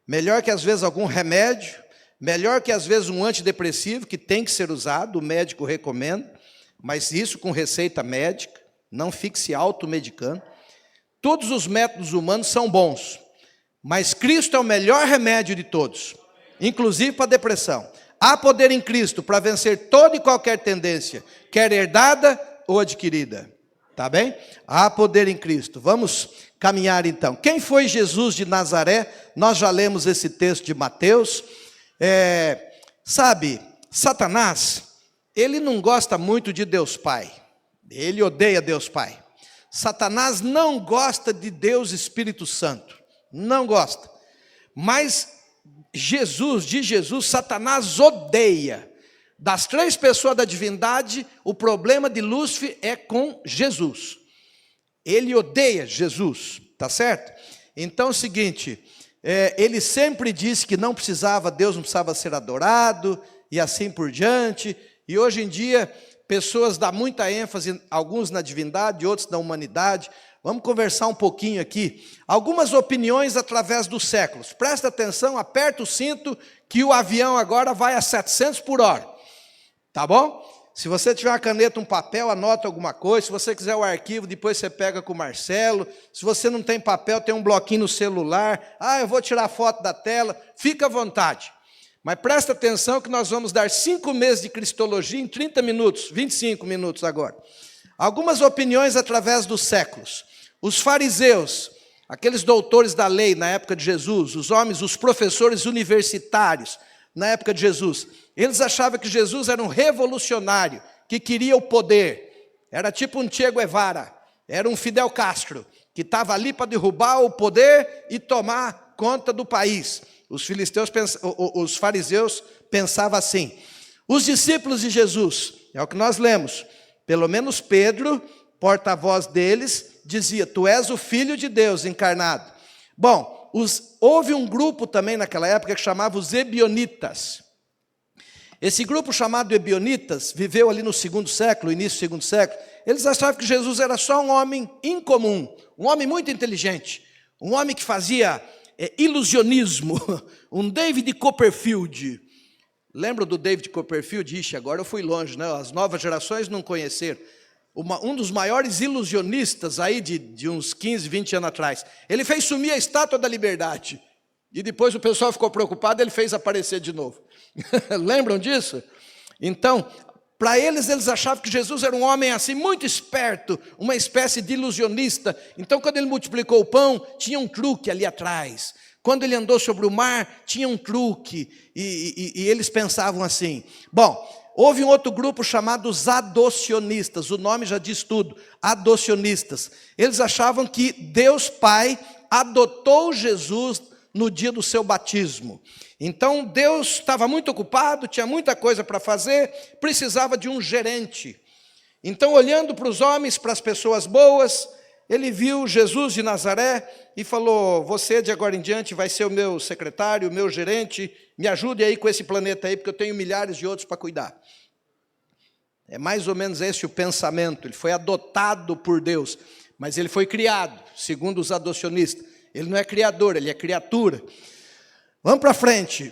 Melhor que às vezes algum remédio, melhor que às vezes um antidepressivo, que tem que ser usado, o médico recomenda, mas isso com receita médica, não fique se automedicando. Todos os métodos humanos são bons, mas Cristo é o melhor remédio de todos, inclusive para a depressão. Há poder em Cristo para vencer toda e qualquer tendência, quer herdada ou adquirida. Tá bem? Há poder em Cristo. Vamos caminhar então. Quem foi Jesus de Nazaré? Nós já lemos esse texto de Mateus. Sabe, Satanás, ele não gosta muito de Deus Pai. Ele odeia Deus Pai. Satanás não gosta de Deus Espírito Santo. Não gosta. Mas de Jesus, Satanás odeia. Das 3 pessoas da divindade, o problema de Lúcifer é com Jesus. Ele odeia Jesus, tá certo? Então é o seguinte, ele sempre disse que não precisava, Deus não precisava ser adorado, e assim por diante. E hoje em dia, pessoas dão muita ênfase, alguns na divindade, outros na humanidade. Vamos conversar um pouquinho aqui. Algumas opiniões através dos séculos. Presta atenção, aperta o cinto, que o avião agora vai a 700 por hora. Tá bom? Se você tiver uma caneta, um papel, anota alguma coisa. Se você quiser o arquivo, depois você pega com o Marcelo. Se você não tem papel, tem um bloquinho no celular. Eu vou tirar foto da tela. Fica à vontade. Mas presta atenção que nós vamos dar 5 meses de cristologia em 30 minutos, 25 minutos agora. Algumas opiniões através dos séculos. Os fariseus, aqueles doutores da lei na época de Jesus, os homens, os professores universitários na época de Jesus, eles achavam que Jesus era um revolucionário, que queria o poder. Era tipo um Che Guevara, era um Fidel Castro, que estava ali para derrubar o poder e tomar conta do país. Os fariseus pensavam assim. Os discípulos de Jesus, é o que nós lemos, pelo menos Pedro, porta-voz deles, dizia, tu és o Filho de Deus encarnado. Bom, houve um grupo também naquela época que chamava os Ebionitas. Esse grupo chamado Ebionitas viveu ali no 2º século, início do 2º século. Eles achavam que Jesus era só um homem incomum, um homem muito inteligente, um homem que fazia ilusionismo, um David Copperfield. Lembra do David Copperfield? Ixi, agora eu fui longe, né? As novas gerações não conheceram. Um dos maiores ilusionistas aí de uns 15, 20 anos atrás. Ele fez sumir a Estátua da Liberdade. E depois o pessoal ficou preocupado, ele fez aparecer de novo. Lembram disso? Então, para eles achavam que Jesus era um homem assim, muito esperto, uma espécie de ilusionista. Então, quando ele multiplicou o pão, tinha um truque ali atrás. Quando ele andou sobre o mar, tinha um truque. E eles pensavam assim. Bom, houve um outro grupo chamado os adocionistas, o nome já diz tudo, adocionistas. Eles achavam que Deus Pai adotou Jesus no dia do seu batismo. Então Deus estava muito ocupado, tinha muita coisa para fazer, precisava de um gerente. Então, olhando para os homens, para as pessoas boas, ele viu Jesus de Nazaré e falou, você de agora em diante vai ser o meu secretário, o meu gerente, me ajude aí com esse planeta aí, porque eu tenho milhares de outros para cuidar. É mais ou menos esse o pensamento. Ele foi adotado por Deus, mas ele foi criado, segundo os adocionistas. Ele não é criador, ele é criatura. Vamos para frente.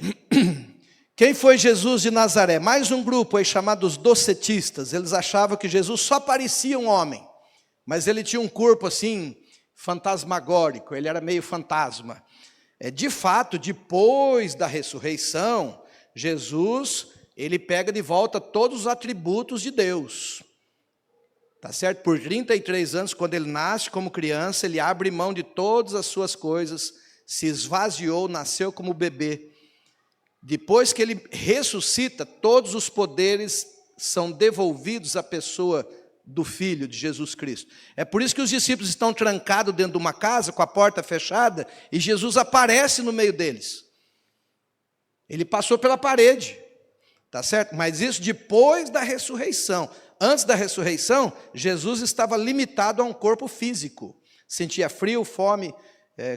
Quem foi Jesus de Nazaré? Mais um grupo aí chamado os docetistas. Eles achavam que Jesus só parecia um homem, mas ele tinha um corpo assim, fantasmagórico, ele era meio fantasma. De fato, depois da ressurreição, Jesus, ele pega de volta todos os atributos de Deus. Tá certo? Por 33 anos, quando ele nasce como criança, ele abre mão de todas as suas coisas, se esvaziou, nasceu como bebê. Depois que ele ressuscita, todos os poderes são devolvidos à pessoa do Filho de Jesus Cristo. É por isso que os discípulos estão trancados dentro de uma casa, com a porta fechada, e Jesus aparece no meio deles. Ele passou pela parede, tá certo? Mas isso depois da ressurreição. Antes da ressurreição, Jesus estava limitado a um corpo físico. Sentia frio, fome,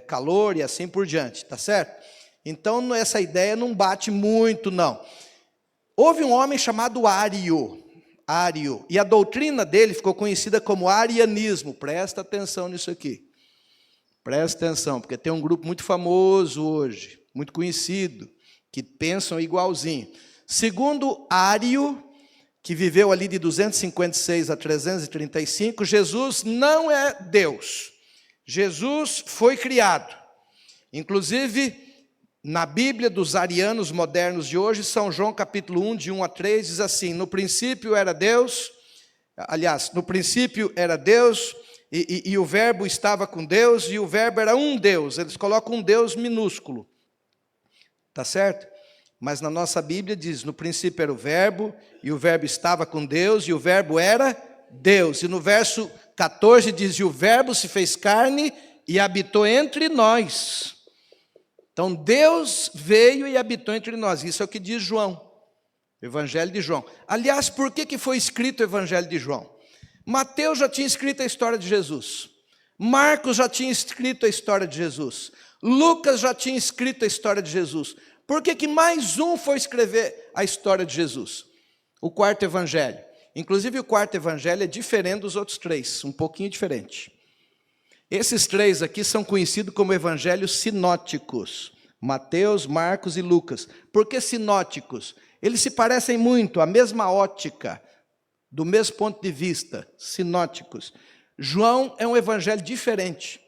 calor e assim por diante, tá certo? Então, essa ideia não bate muito, não. Houve um homem chamado Ário, e a doutrina dele ficou conhecida como arianismo. Presta atenção nisso aqui. Presta atenção, porque tem um grupo muito famoso hoje, muito conhecido, que pensam igualzinho. Segundo Ário, que viveu ali de 256 a 335, Jesus não é Deus. Jesus foi criado. Inclusive, na Bíblia dos arianos modernos de hoje, São João capítulo 1, de 1 a 3, diz assim: no princípio era Deus, no princípio era Deus, e o verbo estava com Deus, e o verbo era um Deus. Eles colocam um Deus minúsculo, tá certo? Mas na nossa Bíblia diz, no princípio era o verbo, e o verbo estava com Deus, e o verbo era Deus. E no verso 14 diz, e o verbo se fez carne e habitou entre nós. Então, Deus veio e habitou entre nós. Isso é o que diz João, Evangelho de João. Aliás, por que foi escrito o Evangelho de João? Mateus já tinha escrito a história de Jesus. Marcos já tinha escrito a história de Jesus. Lucas já tinha escrito a história de Jesus. Por que mais um foi escrever a história de Jesus? O quarto Evangelho. Inclusive, o quarto Evangelho é diferente dos outros três, um pouquinho diferente. Esses três aqui são conhecidos como evangelhos sinóticos. Mateus, Marcos e Lucas. Por que sinóticos? Eles se parecem muito, a mesma ótica, do mesmo ponto de vista, sinóticos. João é um evangelho diferente.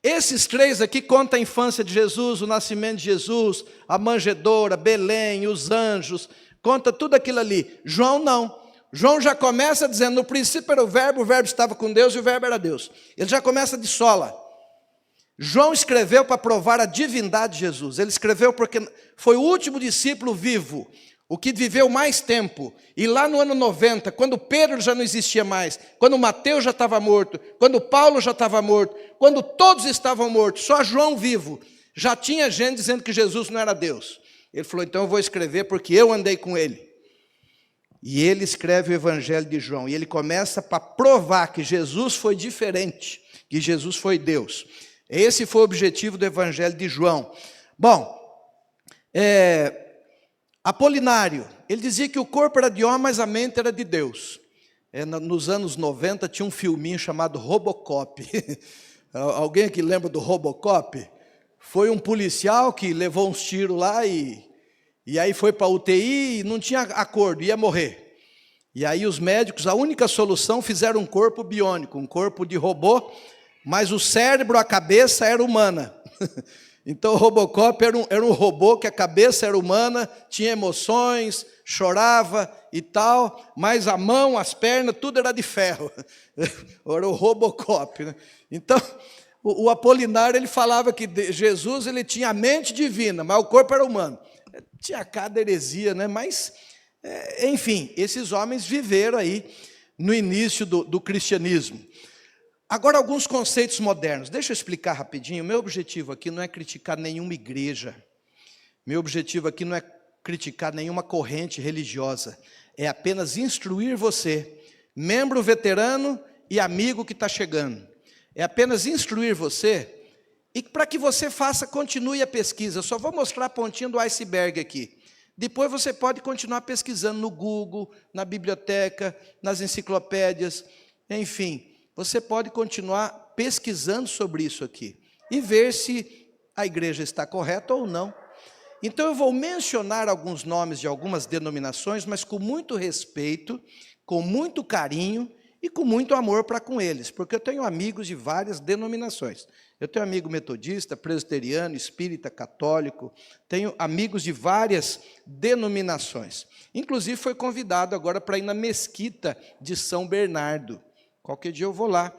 Esses três aqui contam a infância de Jesus, o nascimento de Jesus, a manjedoura, Belém, os anjos, conta tudo aquilo ali. João não. João já começa dizendo, no princípio era o verbo estava com Deus e o verbo era Deus. Ele já começa de sola. João escreveu para provar a divindade de Jesus. Ele escreveu porque foi o último discípulo vivo, o que viveu mais tempo. E lá no ano 90, quando Pedro já não existia mais, quando Mateus já estava morto, quando Paulo já estava morto, quando todos estavam mortos, só João vivo, já tinha gente dizendo que Jesus não era Deus. Ele falou, então eu vou escrever porque eu andei com ele. E ele escreve o Evangelho de João, e ele começa para provar que Jesus foi diferente, que Jesus foi Deus. Esse foi o objetivo do Evangelho de João. Bom, Apolinário, ele dizia que o corpo era de homem, mas a mente era de Deus. Nos anos 90 tinha um filminho chamado Robocop. Alguém aqui lembra do Robocop? Foi um policial que levou uns tiros lá e aí foi para a UTI e não tinha acordo, ia morrer. E aí os médicos, a única solução, fizeram um corpo biônico, um corpo de robô, mas o cérebro, a cabeça era humana. Então o Robocop era um robô que a cabeça era humana, tinha emoções, chorava e tal, mas a mão, as pernas, tudo era de ferro. Era o Robocop, né? Então o Apolinário, ele falava que Jesus, ele tinha a mente divina, mas o corpo era humano. Tinha cada heresia, né? Mas, enfim, esses homens viveram aí no início do cristianismo. Agora, alguns conceitos modernos. Deixa eu explicar rapidinho. Meu objetivo aqui não é criticar nenhuma igreja. Meu objetivo aqui não é criticar nenhuma corrente religiosa. É apenas instruir você, membro veterano e amigo que está chegando. É apenas instruir você e para que você continue a pesquisa. Eu só vou mostrar a pontinha do iceberg aqui. Depois você pode continuar pesquisando no Google, na biblioteca, nas enciclopédias, enfim. Você pode continuar pesquisando sobre isso aqui e ver se a igreja está correta ou não. Então eu vou mencionar alguns nomes de algumas denominações, mas com muito respeito, com muito carinho e com muito amor para com eles, porque eu tenho amigos de várias denominações. Eu tenho amigo metodista, presbiteriano, espírita, católico, tenho amigos de várias denominações. Inclusive, foi convidado agora para ir na mesquita de São Bernardo. Qualquer dia eu vou lá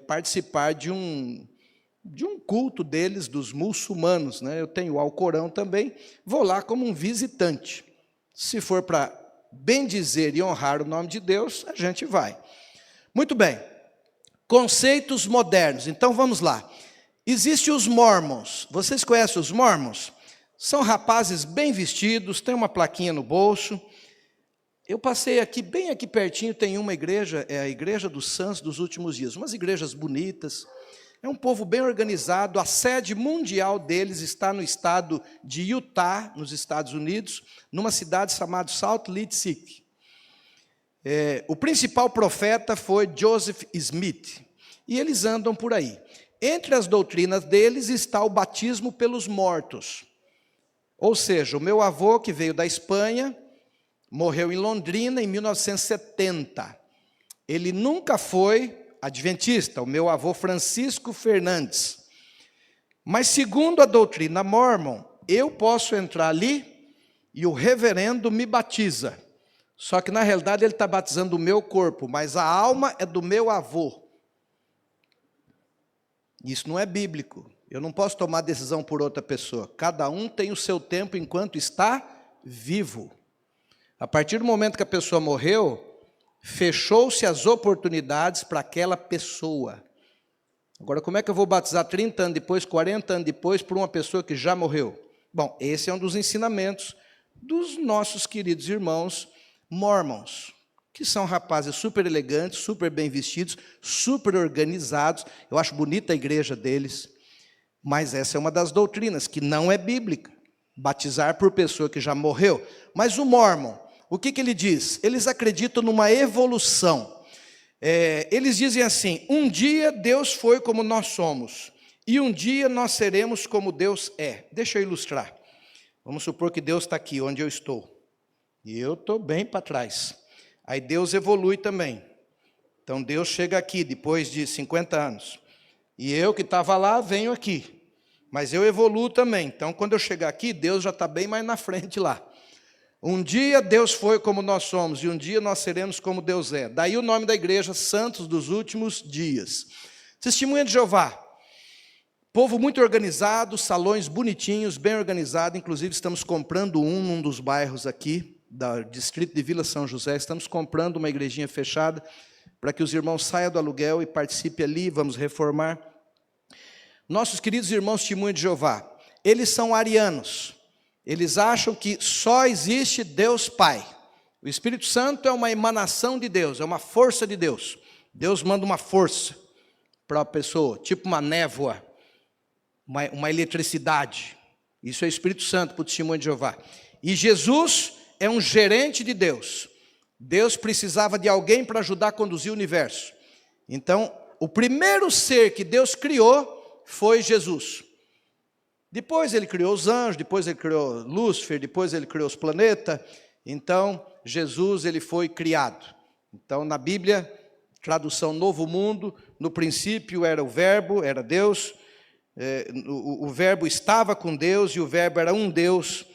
participar de um culto deles, dos muçulmanos, né? Eu tenho o Alcorão também, vou lá como um visitante. Se for para bendizer e honrar o nome de Deus, a gente vai. Muito bem. Conceitos modernos. Então, vamos lá. Existem os mormons. Vocês conhecem os mormons? São rapazes bem vestidos, têm uma plaquinha no bolso. Eu passei aqui, bem aqui pertinho, tem uma igreja, é a Igreja dos Santos dos Últimos Dias. Umas igrejas bonitas. É um povo bem organizado. A sede mundial deles está no estado de Utah, nos Estados Unidos, numa cidade chamada Salt Lake City. O principal profeta foi Joseph Smith, e eles andam por aí. Entre as doutrinas deles está o batismo pelos mortos. Ou seja, o meu avô, que veio da Espanha, morreu em Londrina em 1970. Ele nunca foi adventista, o meu avô Francisco Fernandes. Mas segundo a doutrina mormon, eu posso entrar ali e o reverendo me batiza. Só que na realidade ele está batizando o meu corpo, mas a alma é do meu avô. Isso não é bíblico. Eu não posso tomar decisão por outra pessoa. Cada um tem o seu tempo enquanto está vivo. A partir do momento que a pessoa morreu, fechou-se as oportunidades para aquela pessoa. Agora, como é que eu vou batizar 30 anos depois, 40 anos depois, por uma pessoa que já morreu? Bom, esse é um dos ensinamentos dos nossos queridos irmãos mormons, que são rapazes super elegantes, super bem vestidos, super organizados. Eu acho bonita a igreja deles, mas essa é uma das doutrinas que não é bíblica, batizar por pessoa que já morreu. Mas o mormon, o que ele diz? Eles acreditam numa evolução. Eles dizem assim: um dia Deus foi como nós somos, e um dia nós seremos como Deus é. Deixa eu ilustrar. Vamos supor que Deus está aqui, onde eu estou, e eu estou bem para trás. Aí Deus evolui também. Então Deus chega aqui depois de 50 anos. E eu que estava lá, venho aqui. Mas eu evoluo também. Então quando eu chegar aqui, Deus já está bem mais na frente lá. Um dia Deus foi como nós somos, e um dia nós seremos como Deus é. Daí o nome da igreja, Santos dos Últimos Dias. Testemunha de Jeová. Povo muito organizado, salões bonitinhos, bem organizados. Inclusive estamos comprando num dos bairros aqui, do distrito de Vila São José. Estamos comprando uma igrejinha fechada para que os irmãos saiam do aluguel e participem ali. Vamos reformar. Nossos queridos irmãos Testemunha de Jeová, eles são arianos. Eles acham que só existe Deus Pai. O Espírito Santo é uma emanação de Deus, é uma força de Deus. Deus manda uma força para a pessoa, tipo uma névoa, uma eletricidade. Isso é Espírito Santo para o Testemunho de Jeová. E Jesus é um gerente de Deus. Deus precisava de alguém para ajudar a conduzir o universo. Então, o primeiro ser que Deus criou foi Jesus. Depois ele criou os anjos, depois ele criou Lúcifer, depois ele criou os planetas. Então, Jesus ele foi criado. Então, na Bíblia, tradução Novo Mundo, no princípio era o Verbo, era Deus. O Verbo estava com Deus e o Verbo era um Deus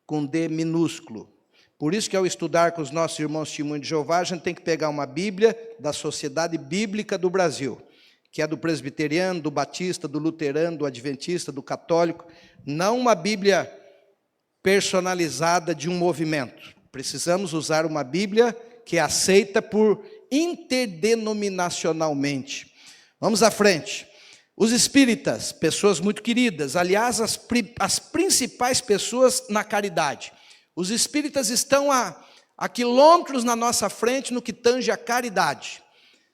com D minúsculo. Por isso que ao estudar com os nossos irmãos Testemunho de Jeová, a gente tem que pegar uma Bíblia da Sociedade Bíblica do Brasil, que é do presbiteriano, do batista, do luterano, do adventista, do católico, não uma Bíblia personalizada de um movimento. Precisamos usar uma Bíblia que é aceita por interdenominacionalmente. Vamos à frente. Os espíritas, pessoas muito queridas, aliás, as principais pessoas na caridade. Os espíritas estão a quilômetros na nossa frente no que tange a caridade.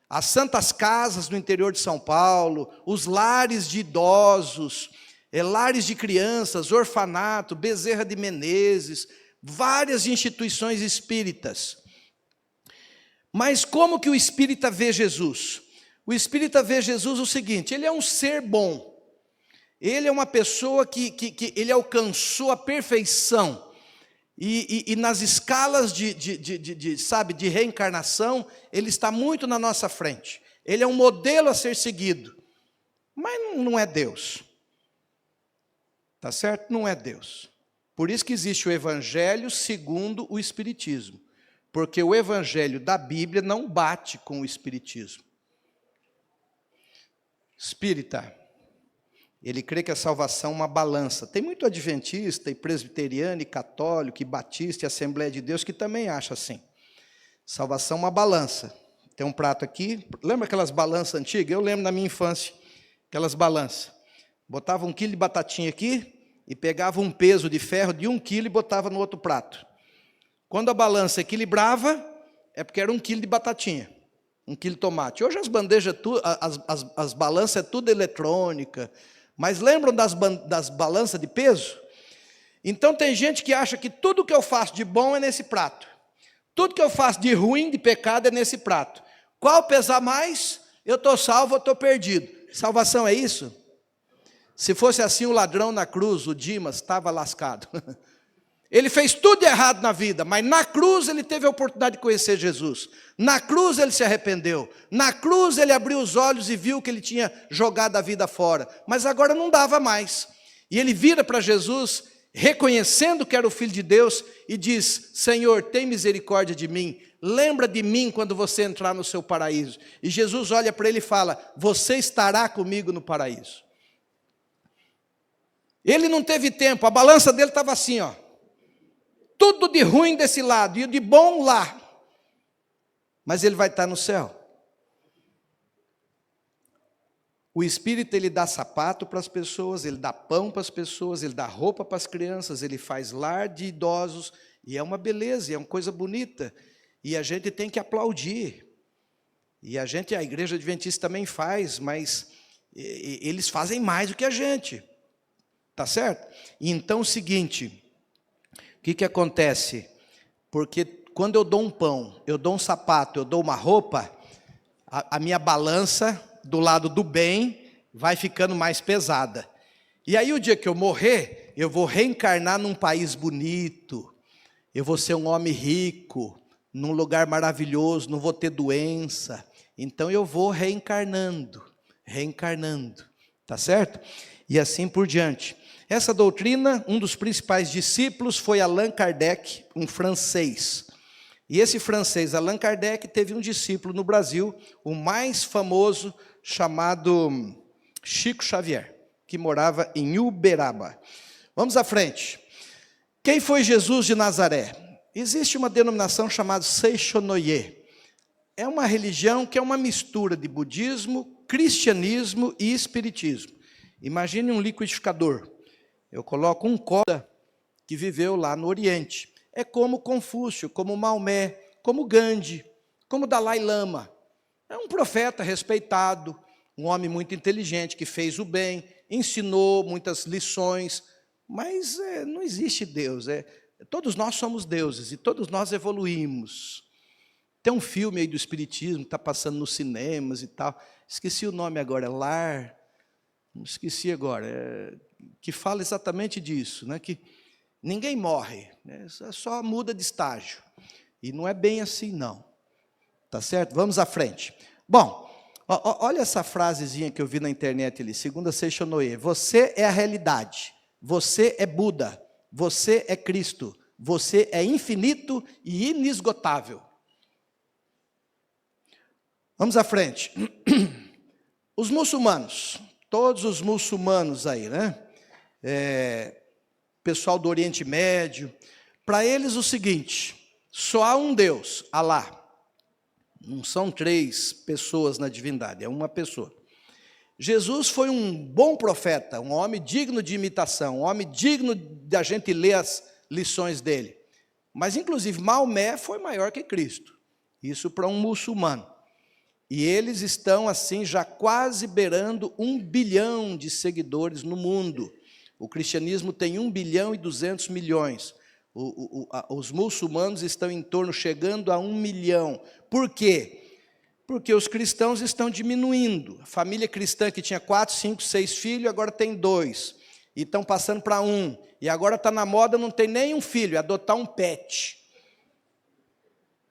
As santas casas no interior de São Paulo, os lares de idosos, lares de crianças, orfanato, Bezerra de Menezes, várias instituições espíritas. Mas como que o espírita vê Jesus? O espírita vê Jesus o seguinte: ele é um ser bom, ele é uma pessoa que ele alcançou a perfeição, E nas escalas sabe, de reencarnação, ele está muito na nossa frente. Ele é um modelo a ser seguido, mas não é Deus. Tá certo? Não é Deus. Por isso que existe o Evangelho segundo o Espiritismo, porque o Evangelho da Bíblia não bate com o Espiritismo. Espírita, ele crê que a salvação é uma balança. Tem muito adventista, e presbiteriano, e católico, e batista, e Assembleia de Deus, que também acha assim. Salvação é uma balança. Tem um prato aqui, lembra aquelas balanças antigas? Eu lembro na minha infância, aquelas balanças. Botava 1 quilo de batatinha aqui, e pegava um peso de ferro de 1 quilo e botava no outro prato. Quando a balança equilibrava, é porque era 1 quilo de batatinha, 1 quilo de tomate. Hoje as bandejas, as balanças é tudo eletrônica. Mas lembram das balanças de peso? Então tem gente que acha que tudo que eu faço de bom é nesse prato. Tudo que eu faço de ruim, de pecado, é nesse prato. Qual pesar mais? Eu estou salvo, eu estou perdido. Salvação é isso? Se fosse assim, o ladrão na cruz, o Dimas, estava lascado. Ele fez tudo errado na vida, mas na cruz ele teve a oportunidade de conhecer Jesus. Na cruz ele se arrependeu. Na cruz ele abriu os olhos e viu que ele tinha jogado a vida fora. Mas agora não dava mais. E ele vira para Jesus, reconhecendo que era o Filho de Deus, e diz: Senhor, tem misericórdia de mim. Lembra de mim quando você entrar no seu paraíso. E Jesus olha para ele e fala: você estará comigo no paraíso. Ele não teve tempo, a balança dele estava assim, ó. Tudo de ruim desse lado e o de bom lá. Mas ele vai estar no céu. O Espírito, ele dá sapato para as pessoas, ele dá pão para as pessoas, ele dá roupa para as crianças, ele faz lar de idosos, e é uma beleza, é uma coisa bonita, e a gente tem que aplaudir. E a Igreja Adventista também faz, mas eles fazem mais do que a gente. Tá certo? Então, o seguinte, o que acontece? Porque quando eu dou um pão, eu dou um sapato, eu dou uma roupa, a minha balança do lado do bem vai ficando mais pesada. E aí o dia que eu morrer, eu vou reencarnar num país bonito, eu vou ser um homem rico, num lugar maravilhoso, não vou ter doença. Então eu vou reencarnando, tá certo? E assim por diante. Essa doutrina, um dos principais discípulos foi Allan Kardec, um francês. E esse francês, Allan Kardec, teve um discípulo no Brasil, o mais famoso, chamado Chico Xavier, que morava em Uberaba. Vamos à frente. Quem foi Jesus de Nazaré? Existe uma denominação chamada Seichonoye. É uma religião que é uma mistura de budismo, cristianismo e espiritismo. Imagine um liquidificador. Eu coloco um coda que viveu lá no Oriente. É como Confúcio, como Maomé, como Gandhi, como Dalai Lama. É um profeta respeitado, um homem muito inteligente que fez o bem, ensinou muitas lições, mas não existe Deus. Todos nós somos deuses e todos nós evoluímos. Tem um filme aí do Espiritismo que está passando nos cinemas e tal. Esqueci o nome agora, Lar. Não esqueci agora. Que fala exatamente disso, né? Que ninguém morre, né? Só muda de estágio. E não é bem assim, não. Tá certo? Vamos à frente. Bom, olha essa frasezinha que eu vi na internet ali, segunda Seichonoye. Você é a realidade. Você é Buda. Você é Cristo. Você é infinito e inesgotável. Vamos à frente. Os muçulmanos, todos os muçulmanos aí, né? Pessoal do Oriente Médio, para eles o seguinte: só há um Deus, Alá. Não são 3 pessoas na divindade, é uma pessoa. Jesus foi um bom profeta, um homem digno de imitação, um homem digno de a gente ler as lições dele. Mas, inclusive, Maomé foi maior que Cristo. Isso para um muçulmano. E eles estão, assim, já quase beirando 1 bilhão de seguidores no mundo. O cristianismo tem 1 bilhão e 200 milhões. Os muçulmanos estão em torno, chegando a 1 milhão. Por quê? Porque os cristãos estão diminuindo. A família cristã que tinha 4, 5, 6 filhos, agora tem 2. e estão passando para um, e agora está na moda, não tem nem um filho, é adotar um pet.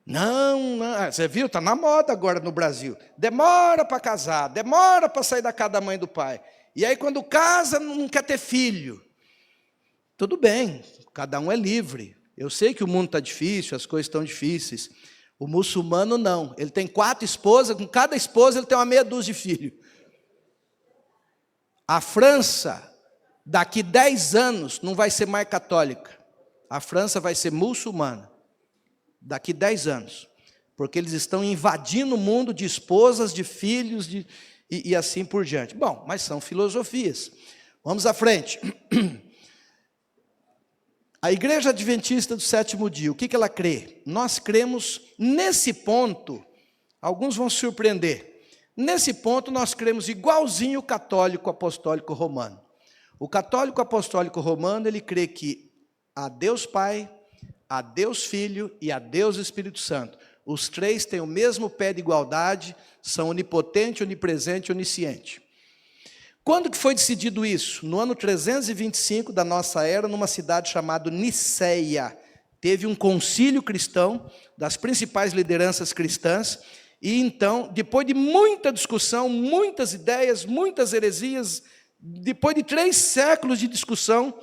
Não, você viu, está na moda agora no Brasil. Demora para casar, demora para sair da casa da mãe e do pai. E aí quando casa, não quer ter filho. Tudo bem, cada um é livre. Eu sei que o mundo está difícil, as coisas estão difíceis. O muçulmano não, ele tem 4 esposas, com cada esposa ele tem uma meia dúzia de filhos. A França, daqui 10 anos, não vai ser mais católica. A França vai ser muçulmana. Daqui 10 anos. Porque eles estão invadindo o mundo de esposas, de filhos, e assim por diante. Bom, mas são filosofias. Vamos à frente. A Igreja Adventista do Sétimo Dia, o que ela crê? Nós cremos nesse ponto, alguns vão se surpreender. Nesse ponto nós cremos igualzinho o católico apostólico romano. O católico apostólico romano, ele crê que a Deus Pai, a Deus Filho e a Deus Espírito Santo. Os 3 têm o mesmo pé de igualdade, são onipotente, onipresente e onisciente. Quando que foi decidido isso? No ano 325 da nossa era, numa cidade chamada Niceia. Teve um concílio cristão, das principais lideranças cristãs, e então, depois de muita discussão, muitas ideias, muitas heresias, depois de 3 séculos de discussão,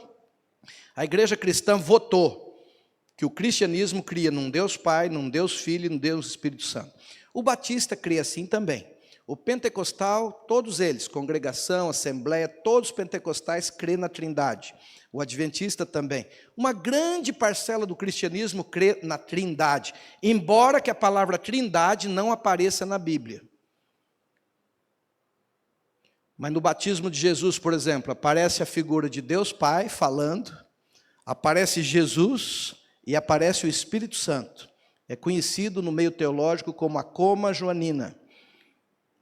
a igreja cristã votou que o cristianismo cria num Deus Pai, num Deus Filho e num Deus Espírito Santo. O batista crê assim também. O pentecostal, todos eles, congregação, assembleia, todos os pentecostais crêem na Trindade. O adventista também. Uma grande parcela do cristianismo crê na Trindade, embora que a palavra Trindade não apareça na Bíblia. Mas no batismo de Jesus, por exemplo, aparece a figura de Deus Pai falando, aparece Jesus e aparece o Espírito Santo. É conhecido no meio teológico como a coma joanina.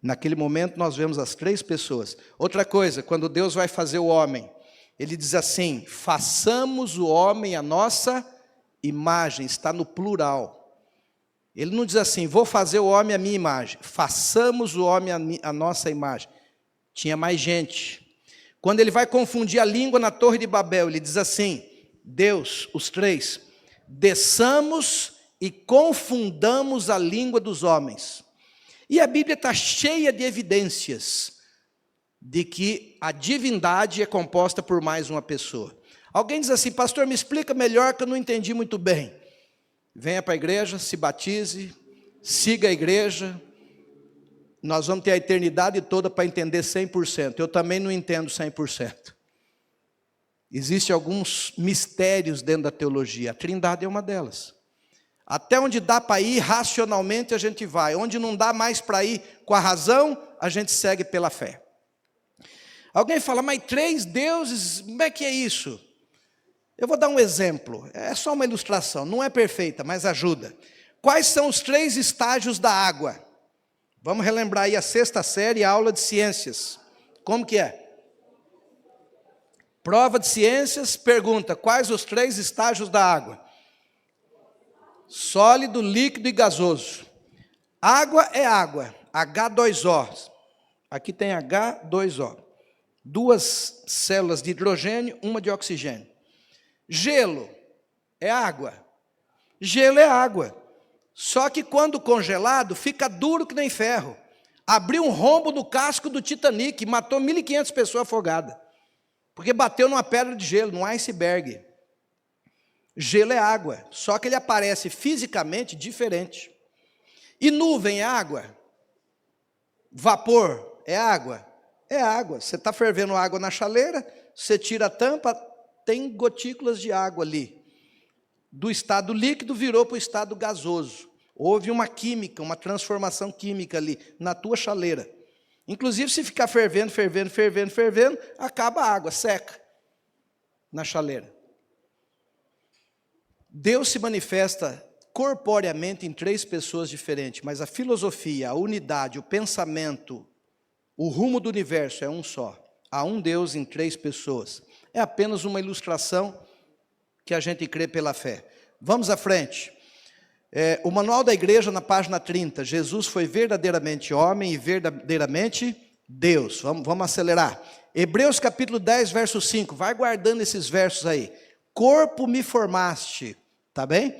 Naquele momento nós vemos as 3 pessoas. Outra coisa, quando Deus vai fazer o homem, ele diz assim, façamos o homem a nossa imagem, está no plural. Ele não diz assim, vou fazer o homem a minha imagem, façamos o homem a nossa imagem. Tinha mais gente. Quando ele vai confundir a língua na Torre de Babel, ele diz assim, Deus, os 3, desçamos e confundamos a língua dos homens. E a Bíblia está cheia de evidências de que a divindade é composta por mais uma pessoa. Alguém diz assim, pastor, me explica melhor que eu não entendi muito bem. Venha para a igreja, se batize, siga a igreja. Nós vamos ter a eternidade toda para entender 100%. Eu também não entendo 100%. Existem alguns mistérios dentro da teologia. A Trindade é uma delas. Até onde dá para ir, racionalmente a gente vai. Onde não dá mais para ir com a razão, a gente segue pela fé. Alguém fala, mas 3 deuses, como é que é isso? Eu vou dar um exemplo. É só uma ilustração, não é perfeita, mas ajuda. Quais são os 3 estágios da água? Vamos relembrar aí a 6ª série, a aula de ciências. Como que é? Prova de ciências, pergunta, quais os 3 estágios da água? Sólido, líquido e gasoso. Água é água, H2O. Aqui tem H2O. 2 células de hidrogênio, uma de oxigênio. Gelo é água. Gelo é água. Só que quando congelado, fica duro que nem ferro. Abriu um rombo no casco do Titanic, matou 1.500 pessoas afogadas. Porque bateu numa pedra de gelo, num iceberg. Gelo é água, só que ele aparece fisicamente diferente. E nuvem é água? Vapor é água? É água. Você está fervendo água na chaleira, você tira a tampa, tem gotículas de água ali. Do estado líquido virou para o estado gasoso. Houve uma química, uma transformação química ali na tua chaleira. Inclusive, se ficar fervendo, acaba a água, seca na chaleira. Deus se manifesta corporeamente em 3 pessoas diferentes, mas a filosofia, a unidade, o pensamento, o rumo do universo é um só. Há um Deus em 3 pessoas. É apenas uma ilustração que a gente crê pela fé. Vamos à frente. O manual da igreja na página 30. Jesus foi verdadeiramente homem e verdadeiramente Deus. Vamos acelerar. Hebreus capítulo 10, verso 5. Vai guardando esses versos aí. Corpo me formaste. Tá bem?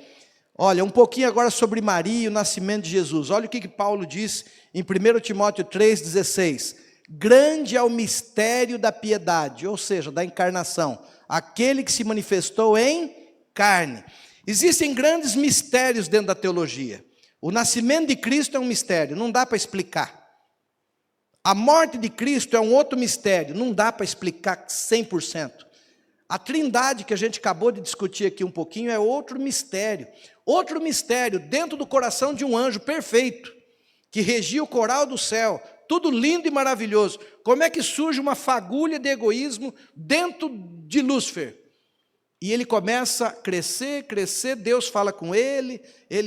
Olha, um pouquinho agora sobre Maria e o nascimento de Jesus. Olha o que Paulo diz em 1 Timóteo 3,16. Grande é o mistério da piedade, ou seja, da encarnação. Aquele que se manifestou em carne. Existem grandes mistérios dentro da teologia. O nascimento de Cristo é um mistério, não dá para explicar. A morte de Cristo é um outro mistério, não dá para explicar 100%. A trindade que a gente acabou de discutir aqui um pouquinho é outro mistério. Outro mistério dentro do coração de um anjo perfeito, que regia o coral do céu, tudo lindo e maravilhoso. Como é que surge uma fagulha de egoísmo dentro de Lúcifer? E ele começa a crescer, Deus fala com ele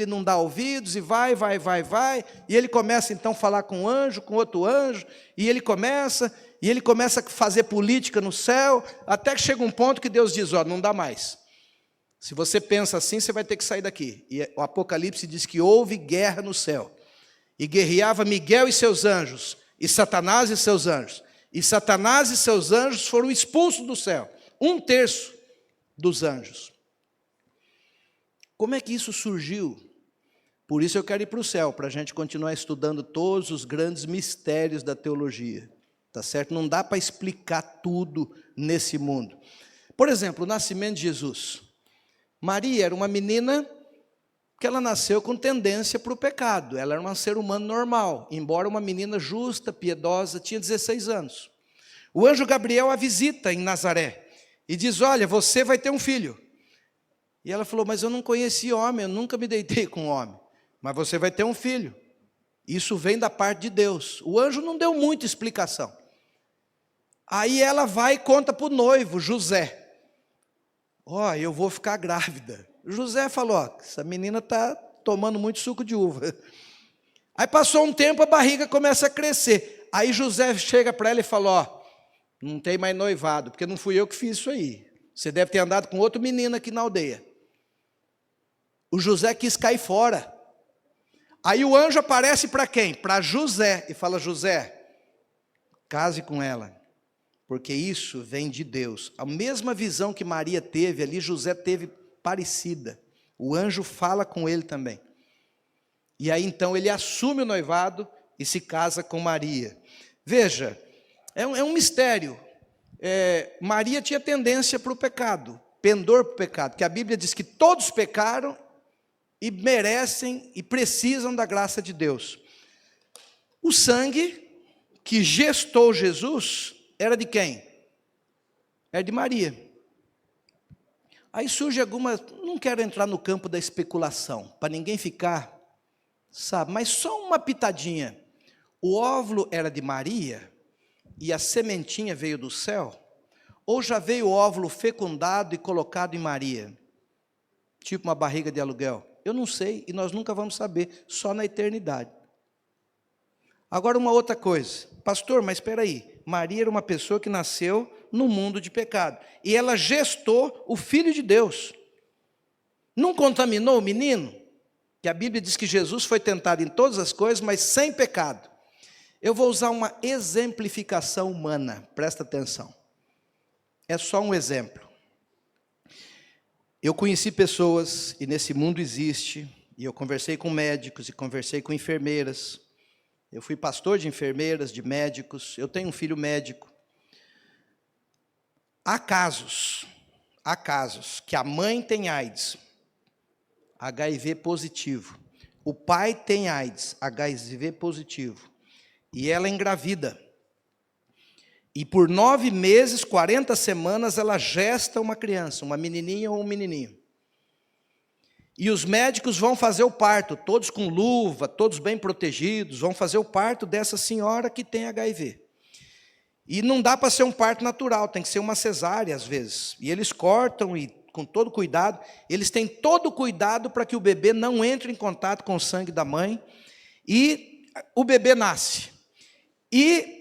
não dá ouvidos, e vai, e ele começa então a falar com um anjo, com outro anjo, e ele começa a fazer política no céu, até que chega um ponto que Deus diz, ó, não dá mais. Se você pensa assim, você vai ter que sair daqui. E o Apocalipse diz que houve guerra no céu, e guerreava Miguel e seus anjos, e Satanás e seus anjos, e Satanás e seus anjos foram expulsos do céu, 1/3 dos anjos. Como é que isso surgiu? Por isso eu quero ir para o céu, para a gente continuar estudando todos os grandes mistérios da teologia, tá certo? Não dá para explicar tudo nesse mundo. Por exemplo, o nascimento de Jesus. Maria era uma menina que ela nasceu com tendência para o pecado, ela era um ser humano normal, embora uma menina justa, piedosa, tinha 16 anos. O anjo Gabriel a visita em Nazaré, e diz, olha, você vai ter um filho. E ela falou, mas eu não conheci homem, eu nunca me deitei com homem. Mas você vai ter um filho. Isso vem da parte de Deus. O anjo não deu muita explicação. Aí ela vai e conta para o noivo, José. Ó, eu vou ficar grávida. José falou, ó, essa menina está tomando muito suco de uva. Aí passou um tempo, a barriga começa a crescer. Aí José chega para ela e fala, ó, não tem mais noivado, porque não fui eu que fiz isso aí. Você deve ter andado com outro menino aqui na aldeia. O José quis cair fora. Aí o anjo aparece para quem? Para José, e fala, José, case com ela, porque isso vem de Deus. A mesma visão que Maria teve ali, José teve parecida. O anjo fala com ele também. E aí então ele assume o noivado e se casa com Maria. Veja, é um mistério. Maria tinha tendência para o pecado, pendor para o pecado, que a Bíblia diz que todos pecaram e merecem e precisam da graça de Deus. O sangue que gestou Jesus era de quem? Era de Maria. Aí surge algumas, não quero entrar no campo da especulação, para ninguém ficar, sabe, mas só uma pitadinha. O óvulo era de Maria e a sementinha veio do céu? Ou já veio o óvulo fecundado e colocado em Maria? Tipo uma barriga de aluguel? Eu não sei, e nós nunca vamos saber, só na eternidade. Agora uma outra coisa, pastor, mas espera aí, Maria era uma pessoa que nasceu no mundo de pecado, e ela gestou o Filho de Deus. Não contaminou o menino? Que a Bíblia diz que Jesus foi tentado em todas as coisas, mas sem pecado. Eu vou usar uma exemplificação humana, presta atenção. É só um exemplo. Eu conheci pessoas, e nesse mundo existe, e eu conversei com médicos, e conversei com enfermeiras. Eu fui pastor de enfermeiras, de médicos, eu tenho um filho médico. Há casos que a mãe tem AIDS, HIV positivo. O pai tem AIDS, HIV positivo. E ela engravida. E por 9 meses, 40 semanas, ela gesta uma criança, uma menininha ou um menininho. E os médicos vão fazer o parto, todos com luva, todos bem protegidos, vão fazer o parto dessa senhora que tem HIV. E não dá para ser um parto natural, tem que ser uma cesárea às vezes. E eles cortam e com todo cuidado, eles têm todo o cuidado para que o bebê não entre em contato com o sangue da mãe. E o bebê nasce. E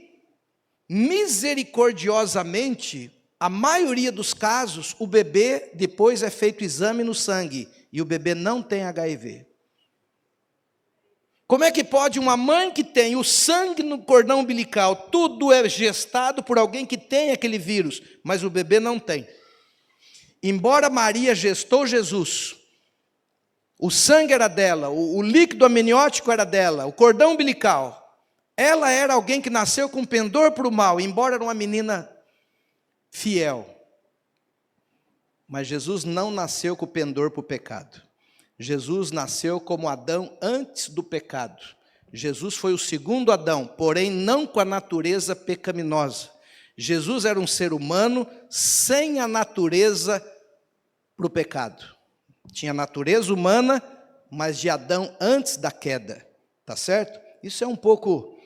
misericordiosamente, a maioria dos casos, o bebê depois é feito exame no sangue e o bebê não tem HIV. Como é que pode uma mãe que tem o sangue no cordão umbilical, tudo é gestado por alguém que tem aquele vírus, mas o bebê não tem? Embora Maria gestou Jesus, o sangue era dela, o líquido amniótico era dela, o cordão umbilical, ela era alguém que nasceu com pendor para o mal, embora era uma menina fiel. Mas Jesus não nasceu com pendor para o pecado. Jesus nasceu como Adão antes do pecado. Jesus foi o segundo Adão, porém não com a natureza pecaminosa. Jesus era um ser humano sem a natureza para o pecado. Tinha natureza humana, mas de Adão antes da queda. Tá certo? Isso é um pouco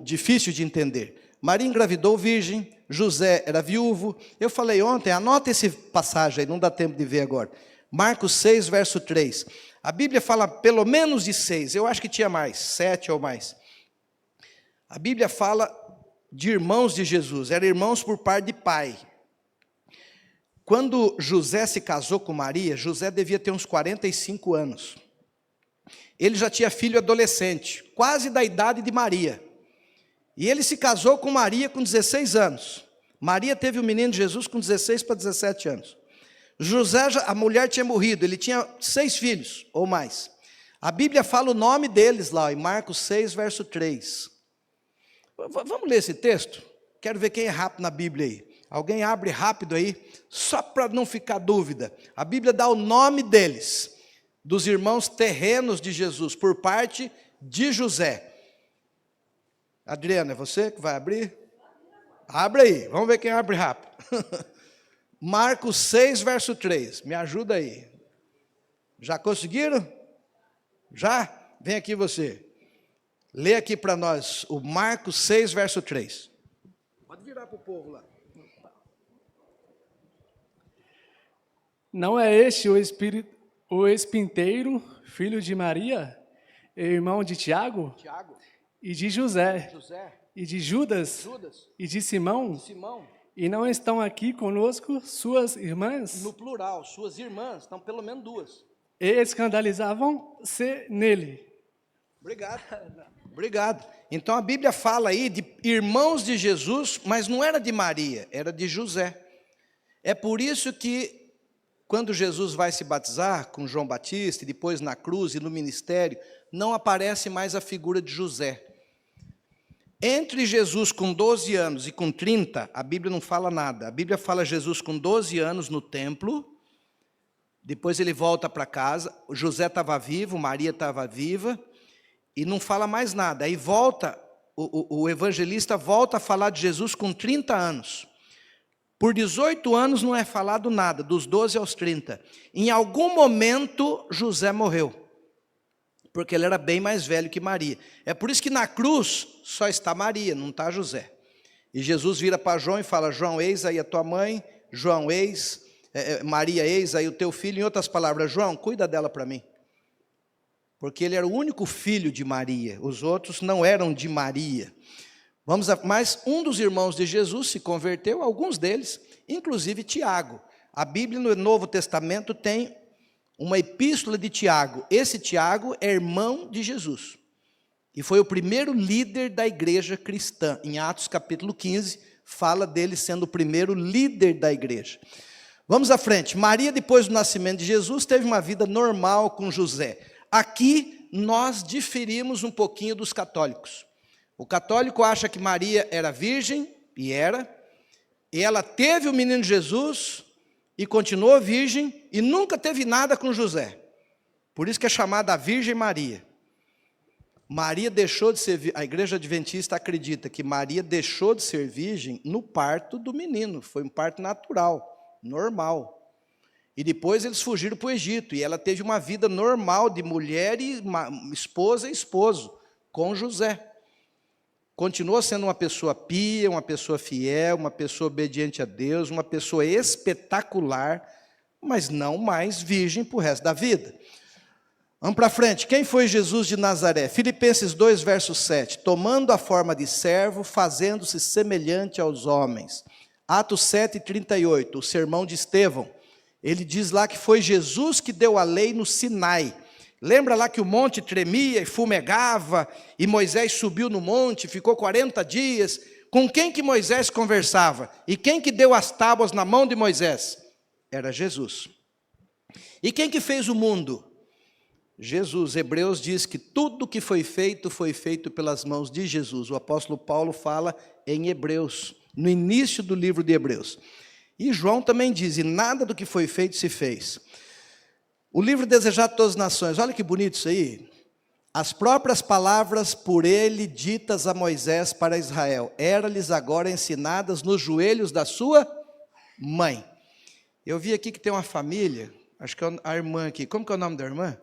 difícil de entender. Maria engravidou virgem, José era viúvo. Eu falei ontem, anota essa passagem aí, não dá tempo de ver agora. Marcos 6, verso 3. A Bíblia fala pelo menos de 6, eu acho que tinha mais, 7 ou mais. A Bíblia fala de irmãos de Jesus, eram irmãos por parte de pai. Quando José se casou com Maria, José devia ter uns 45 anos. Ele já tinha filho adolescente, quase da idade de Maria. E ele se casou com Maria com 16 anos. Maria teve o menino Jesus com 16 para 17 anos. José, a mulher tinha morrido, ele tinha 6 filhos ou mais. A Bíblia fala o nome deles lá, em Marcos 6, verso 3. Vamos ler esse texto? Quero ver quem é rápido na Bíblia aí. Alguém abre rápido aí, só para não ficar dúvida. A Bíblia dá o nome deles, dos irmãos terrenos de Jesus, por parte de José. Adriana, é você que vai abrir? Abre aí, vamos ver quem abre rápido. Marcos 6, verso 3, me ajuda aí. Já conseguiram? Já? Vem aqui você. Lê aqui para nós o Marcos 6, verso 3. Pode virar para o povo lá. Não é este o espinteiro, filho de Maria, irmão de Tiago? E de José, e de Judas, e de Simão, e não estão aqui conosco suas irmãs? No plural, suas irmãs, estão pelo menos 2. E escandalizavam-se nele. Obrigado. Então a Bíblia fala aí de irmãos de Jesus, mas não era de Maria, era de José. É por isso que quando Jesus vai se batizar com João Batista, e depois na cruz e no ministério, não aparece mais a figura de José. Entre Jesus com 12 anos e com 30, a Bíblia não fala nada. A Bíblia fala Jesus com 12 anos no templo, depois ele volta para casa, José estava vivo, Maria estava viva, e não fala mais nada. Aí volta, o evangelista volta a falar de Jesus com 30 anos. Por 18 anos não é falado nada, dos 12 aos 30. Em algum momento, José morreu, porque ele era bem mais velho que Maria. É por isso que na cruz só está Maria, não está José. E Jesus vira para João e fala: João, eis aí a tua mãe, João, Maria, eis aí o teu filho. Em outras palavras, João, cuida dela para mim. Porque ele era o único filho de Maria, os outros não eram de Maria. Mas um dos irmãos de Jesus se converteu, alguns deles, inclusive Tiago. A Bíblia no Novo Testamento tem uma epístola de Tiago. Esse Tiago é irmão de Jesus. E foi o primeiro líder da igreja cristã. Em Atos capítulo 15, fala dele sendo o primeiro líder da igreja. Vamos à frente. Maria, depois do nascimento de Jesus, teve uma vida normal com José. Aqui nós diferimos um pouquinho dos católicos. O católico acha que Maria era virgem, e era, e ela teve o menino Jesus, e continuou virgem, e nunca teve nada com José. Por isso que é chamada a Virgem Maria. Maria deixou de ser, a igreja adventista acredita que Maria deixou de ser virgem no parto do menino, foi um parto natural, normal. E depois eles fugiram para o Egito, e ela teve uma vida normal de mulher e esposa e esposo, com José. Continuou sendo uma pessoa pia, uma pessoa fiel, uma pessoa obediente a Deus, uma pessoa espetacular, mas não mais virgem para o resto da vida. Vamos para frente. Quem foi Jesus de Nazaré? Filipenses 2, verso 7. Tomando a forma de servo, fazendo-se semelhante aos homens. Atos 7, 38, o sermão de Estevão. Ele diz lá que foi Jesus que deu a lei no Sinai. Lembra lá que o monte tremia e fumegava, e Moisés subiu no monte, ficou 40 dias. Com quem que Moisés conversava? E quem que deu as tábuas na mão de Moisés? Era Jesus. E quem que fez o mundo? Jesus. Hebreus diz que tudo que foi feito pelas mãos de Jesus. O apóstolo Paulo fala em Hebreus, no início do livro de Hebreus. E João também diz, e nada do que foi feito se fez. O livro Desejado de Todas as Nações, olha que bonito isso aí. As próprias palavras por ele ditas a Moisés para Israel, eram-lhes agora ensinadas nos joelhos da sua mãe. Eu vi aqui que tem uma família, acho que é a irmã aqui, como que é o nome da irmã?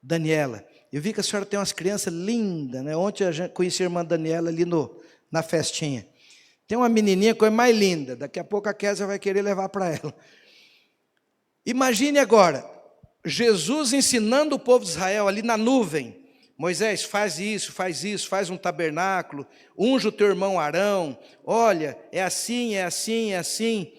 Daniela. Eu vi que a senhora tem umas crianças lindas, né? Ontem eu conheci a irmã Daniela ali na festinha. Tem uma menininha, coisa mais linda, daqui a pouco a Kézia vai querer levar para ela. Imagine agora, Jesus ensinando o povo de Israel ali na nuvem. Moisés, faz isso, faz um tabernáculo, unge o teu irmão Arão, olha, é assim, é assim, é assim.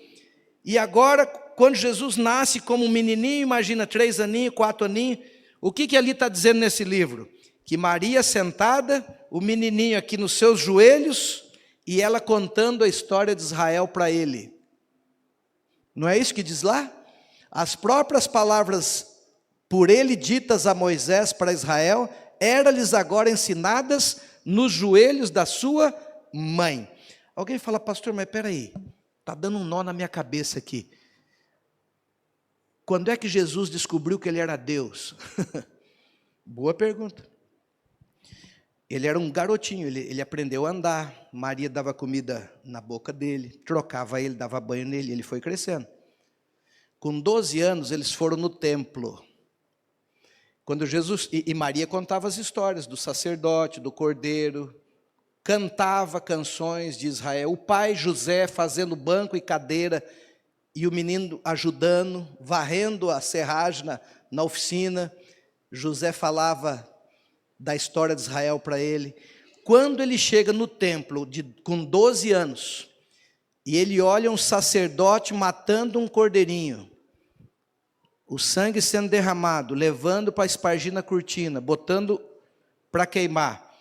E agora, quando Jesus nasce como um menininho, imagina 3 aninhos, 4 aninhos, o que ali está dizendo nesse livro? Que Maria sentada, o menininho aqui nos seus joelhos, e ela contando a história de Israel para ele. Não é isso que diz lá? As próprias palavras por ele ditas a Moisés para Israel, eram-lhes agora ensinadas nos joelhos da sua mãe. Alguém fala, pastor, mas peraí, está dando um nó na minha cabeça aqui. Quando é que Jesus descobriu que ele era Deus? Boa pergunta. Ele era um garotinho, ele aprendeu a andar, Maria dava comida na boca dele, trocava ele, dava banho nele, ele foi crescendo. Com 12 anos, eles foram no templo. Quando Jesus, e Maria contava as histórias do sacerdote, do cordeiro, cantava canções de Israel. O pai José fazendo banco e cadeira, e o menino ajudando, varrendo a serragem na oficina. José falava da história de Israel para ele. Quando ele chega no templo, com 12 anos, e ele olha um sacerdote matando um cordeirinho, o sangue sendo derramado, levando para espargir na cortina, botando para queimar.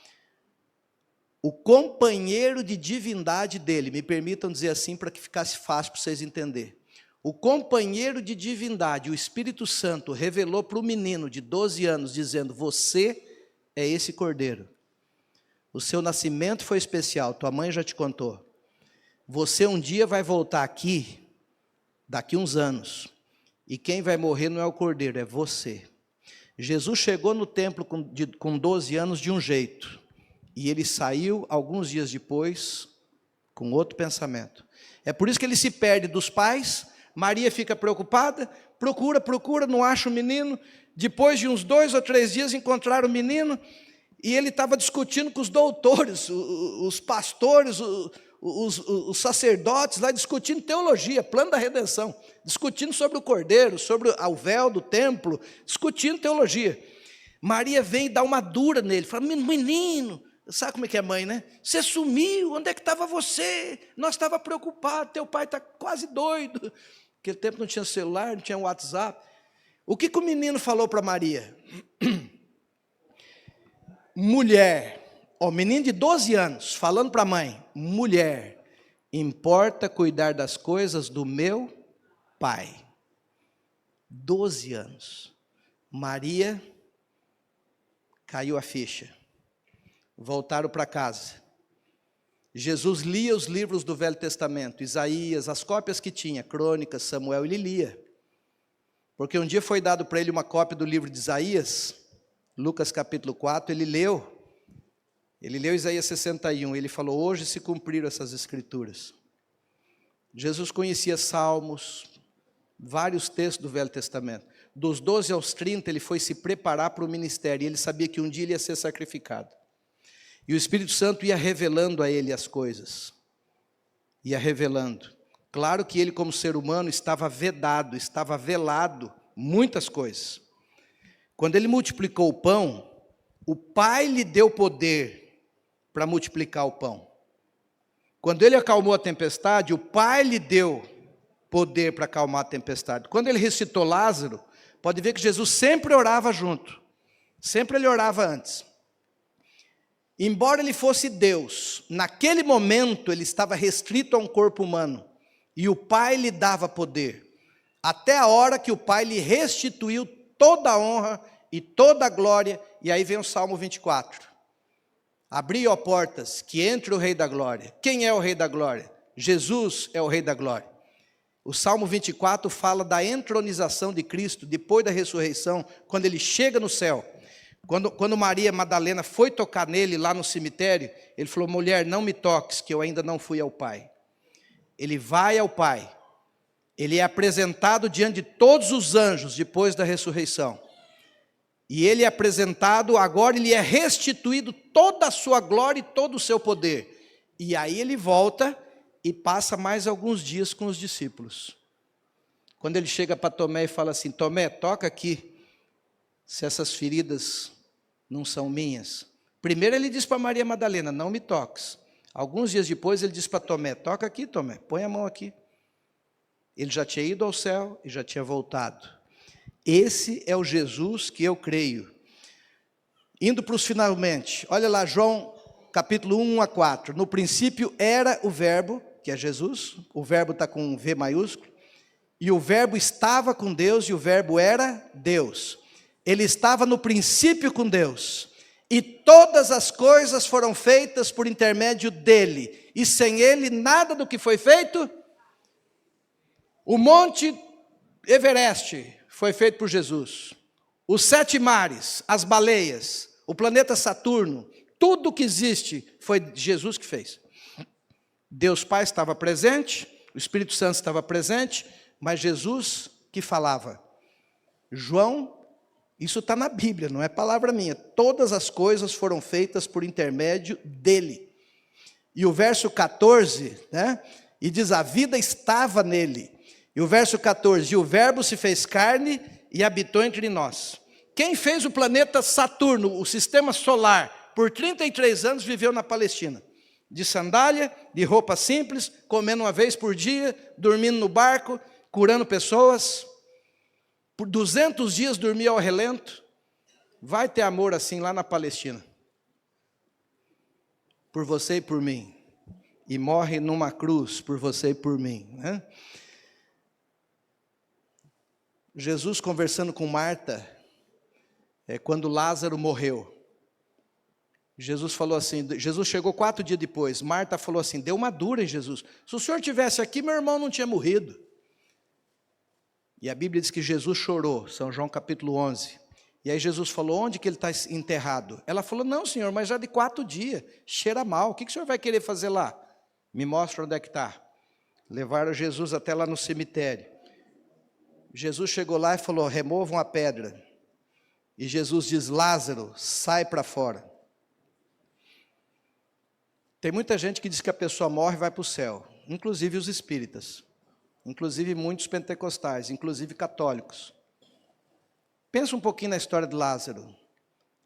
O companheiro de divindade dele, me permitam dizer assim para que ficasse fácil para vocês entenderem. O companheiro de divindade, o Espírito Santo, revelou para o menino de 12 anos, dizendo, você é esse cordeiro. O seu nascimento foi especial, tua mãe já te contou. Você um dia vai voltar aqui, daqui uns anos, e quem vai morrer não é o cordeiro, é você. Jesus chegou no templo com 12 anos de um jeito, e ele saiu alguns dias depois com outro pensamento. É por isso que ele se perde dos pais. Maria fica preocupada, procura, não acha o menino. Depois de uns 2 ou 3 dias encontraram o menino, e ele estava discutindo com os doutores, os pastores, os sacerdotes lá, discutindo teologia, plano da redenção, discutindo sobre o cordeiro, sobre o véu do templo, discutindo teologia. Maria vem e dá uma dura nele, fala, menino, sabe como é que é mãe, né? Você sumiu, onde é que estava você? Nós estávamos preocupados, teu pai está quase doido. Naquele tempo não tinha celular, não tinha WhatsApp. O que o menino falou para Maria? Mulher, o menino de 12 anos, falando para a mãe, mulher, importa cuidar das coisas do meu pai. 12 anos. Maria caiu a ficha. Voltaram para casa. Jesus lia os livros do Velho Testamento, Isaías, as cópias que tinha, Crônicas, Samuel, ele lia. Porque um dia foi dado para ele uma cópia do livro de Isaías, Lucas capítulo 4, ele leu Isaías 61, ele falou, hoje se cumpriram essas escrituras. Jesus conhecia Salmos, vários textos do Velho Testamento. Dos 12 aos 30, ele foi se preparar para o ministério, e ele sabia que um dia ele ia ser sacrificado. E o Espírito Santo ia revelando a ele as coisas. Ia revelando. Claro que ele, como ser humano, estava vedado, estava velado, muitas coisas. Quando ele multiplicou o pão, o Pai lhe deu poder para multiplicar o pão. Quando ele acalmou a tempestade, o Pai lhe deu poder para acalmar a tempestade. Quando ele ressuscitou Lázaro, pode ver que Jesus sempre orava junto. Sempre ele orava antes. Embora ele fosse Deus, naquele momento ele estava restrito a um corpo humano. E o Pai lhe dava poder. Até a hora que o Pai lhe restituiu toda a honra e toda a glória. E aí vem o Salmo 24. Abri, ó portas, que entre o Rei da Glória. Quem é o Rei da Glória? Jesus é o Rei da Glória. O Salmo 24 fala da entronização de Cristo depois da ressurreição, quando ele chega no céu. Quando Maria Madalena foi tocar nele lá no cemitério, ele falou: mulher, não me toques, que eu ainda não fui ao Pai. Ele vai ao Pai. Ele é apresentado diante de todos os anjos depois da ressurreição. E ele é apresentado, agora ele é restituído toda a sua glória e todo o seu poder. E aí ele volta e passa mais alguns dias com os discípulos. Quando ele chega para Tomé e fala assim: Tomé, toca aqui, se essas feridas não são minhas. Primeiro ele diz para Maria Madalena: não me toques. Alguns dias depois ele diz para Tomé: toca aqui, Tomé, põe a mão aqui. Ele já tinha ido ao céu e já tinha voltado. Esse é o Jesus que eu creio. Indo para os finalmente, olha lá, João capítulo 1 a 4. No princípio era o verbo, que é Jesus, o verbo está com um V maiúsculo, e o verbo estava com Deus, e o verbo era Deus. Ele estava no princípio com Deus, e todas as coisas foram feitas por intermédio dele, e sem ele nada do que foi feito. O monte Everest foi feito por Jesus. Os 7 mares, as baleias, o planeta Saturno, tudo que existe foi Jesus que fez. Deus Pai estava presente, o Espírito Santo estava presente, mas Jesus que falava. João, isso está na Bíblia, não é palavra minha. Todas as coisas foram feitas por intermédio dele. E o verso 14, né? E diz: a vida estava nele. E o verso 14, e o verbo se fez carne e habitou entre nós. Quem fez o planeta Saturno, o sistema solar, por 33 anos viveu na Palestina. De sandália, de roupa simples, comendo uma vez por dia, dormindo no barco, curando pessoas. Por 200 dias dormia ao relento. Vai ter amor assim lá na Palestina. Por você e por mim. E morre numa cruz por você e por mim, né? Jesus conversando com Marta, quando Lázaro morreu. Jesus falou assim, Jesus chegou 4 dias depois, Marta falou assim: deu uma dura em Jesus. Se o senhor estivesse aqui, meu irmão não tinha morrido. E a Bíblia diz que Jesus chorou, São João capítulo 11. E aí Jesus falou: onde que ele está enterrado? Ela falou: não, senhor, mas já de 4 dias, cheira mal, o que o senhor vai querer fazer lá? Me mostra onde é que está. Levaram Jesus até lá no cemitério. Jesus chegou lá e falou: removam a pedra. E Jesus diz: Lázaro, sai para fora. Tem muita gente que diz que a pessoa morre e vai para o céu, inclusive os espíritas, inclusive muitos pentecostais, inclusive católicos. Pensa um pouquinho na história de Lázaro.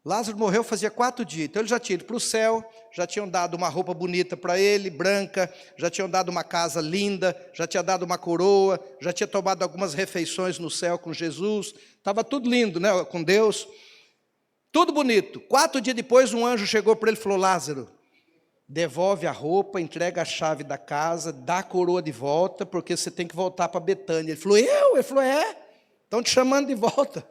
Lázaro morreu fazia 4 dias, então ele já tinha ido para o céu, já tinham dado uma roupa bonita para ele, branca, já tinham dado uma casa linda, já tinha dado uma coroa, já tinha tomado algumas refeições no céu com Jesus, estava tudo lindo, né, com Deus, tudo bonito. 4 dias depois um anjo chegou para ele e falou: Lázaro, devolve a roupa, entrega a chave da casa, dá a coroa de volta, porque você tem que voltar para Betânia. Ele falou: eu? Ele falou: estão te chamando de volta.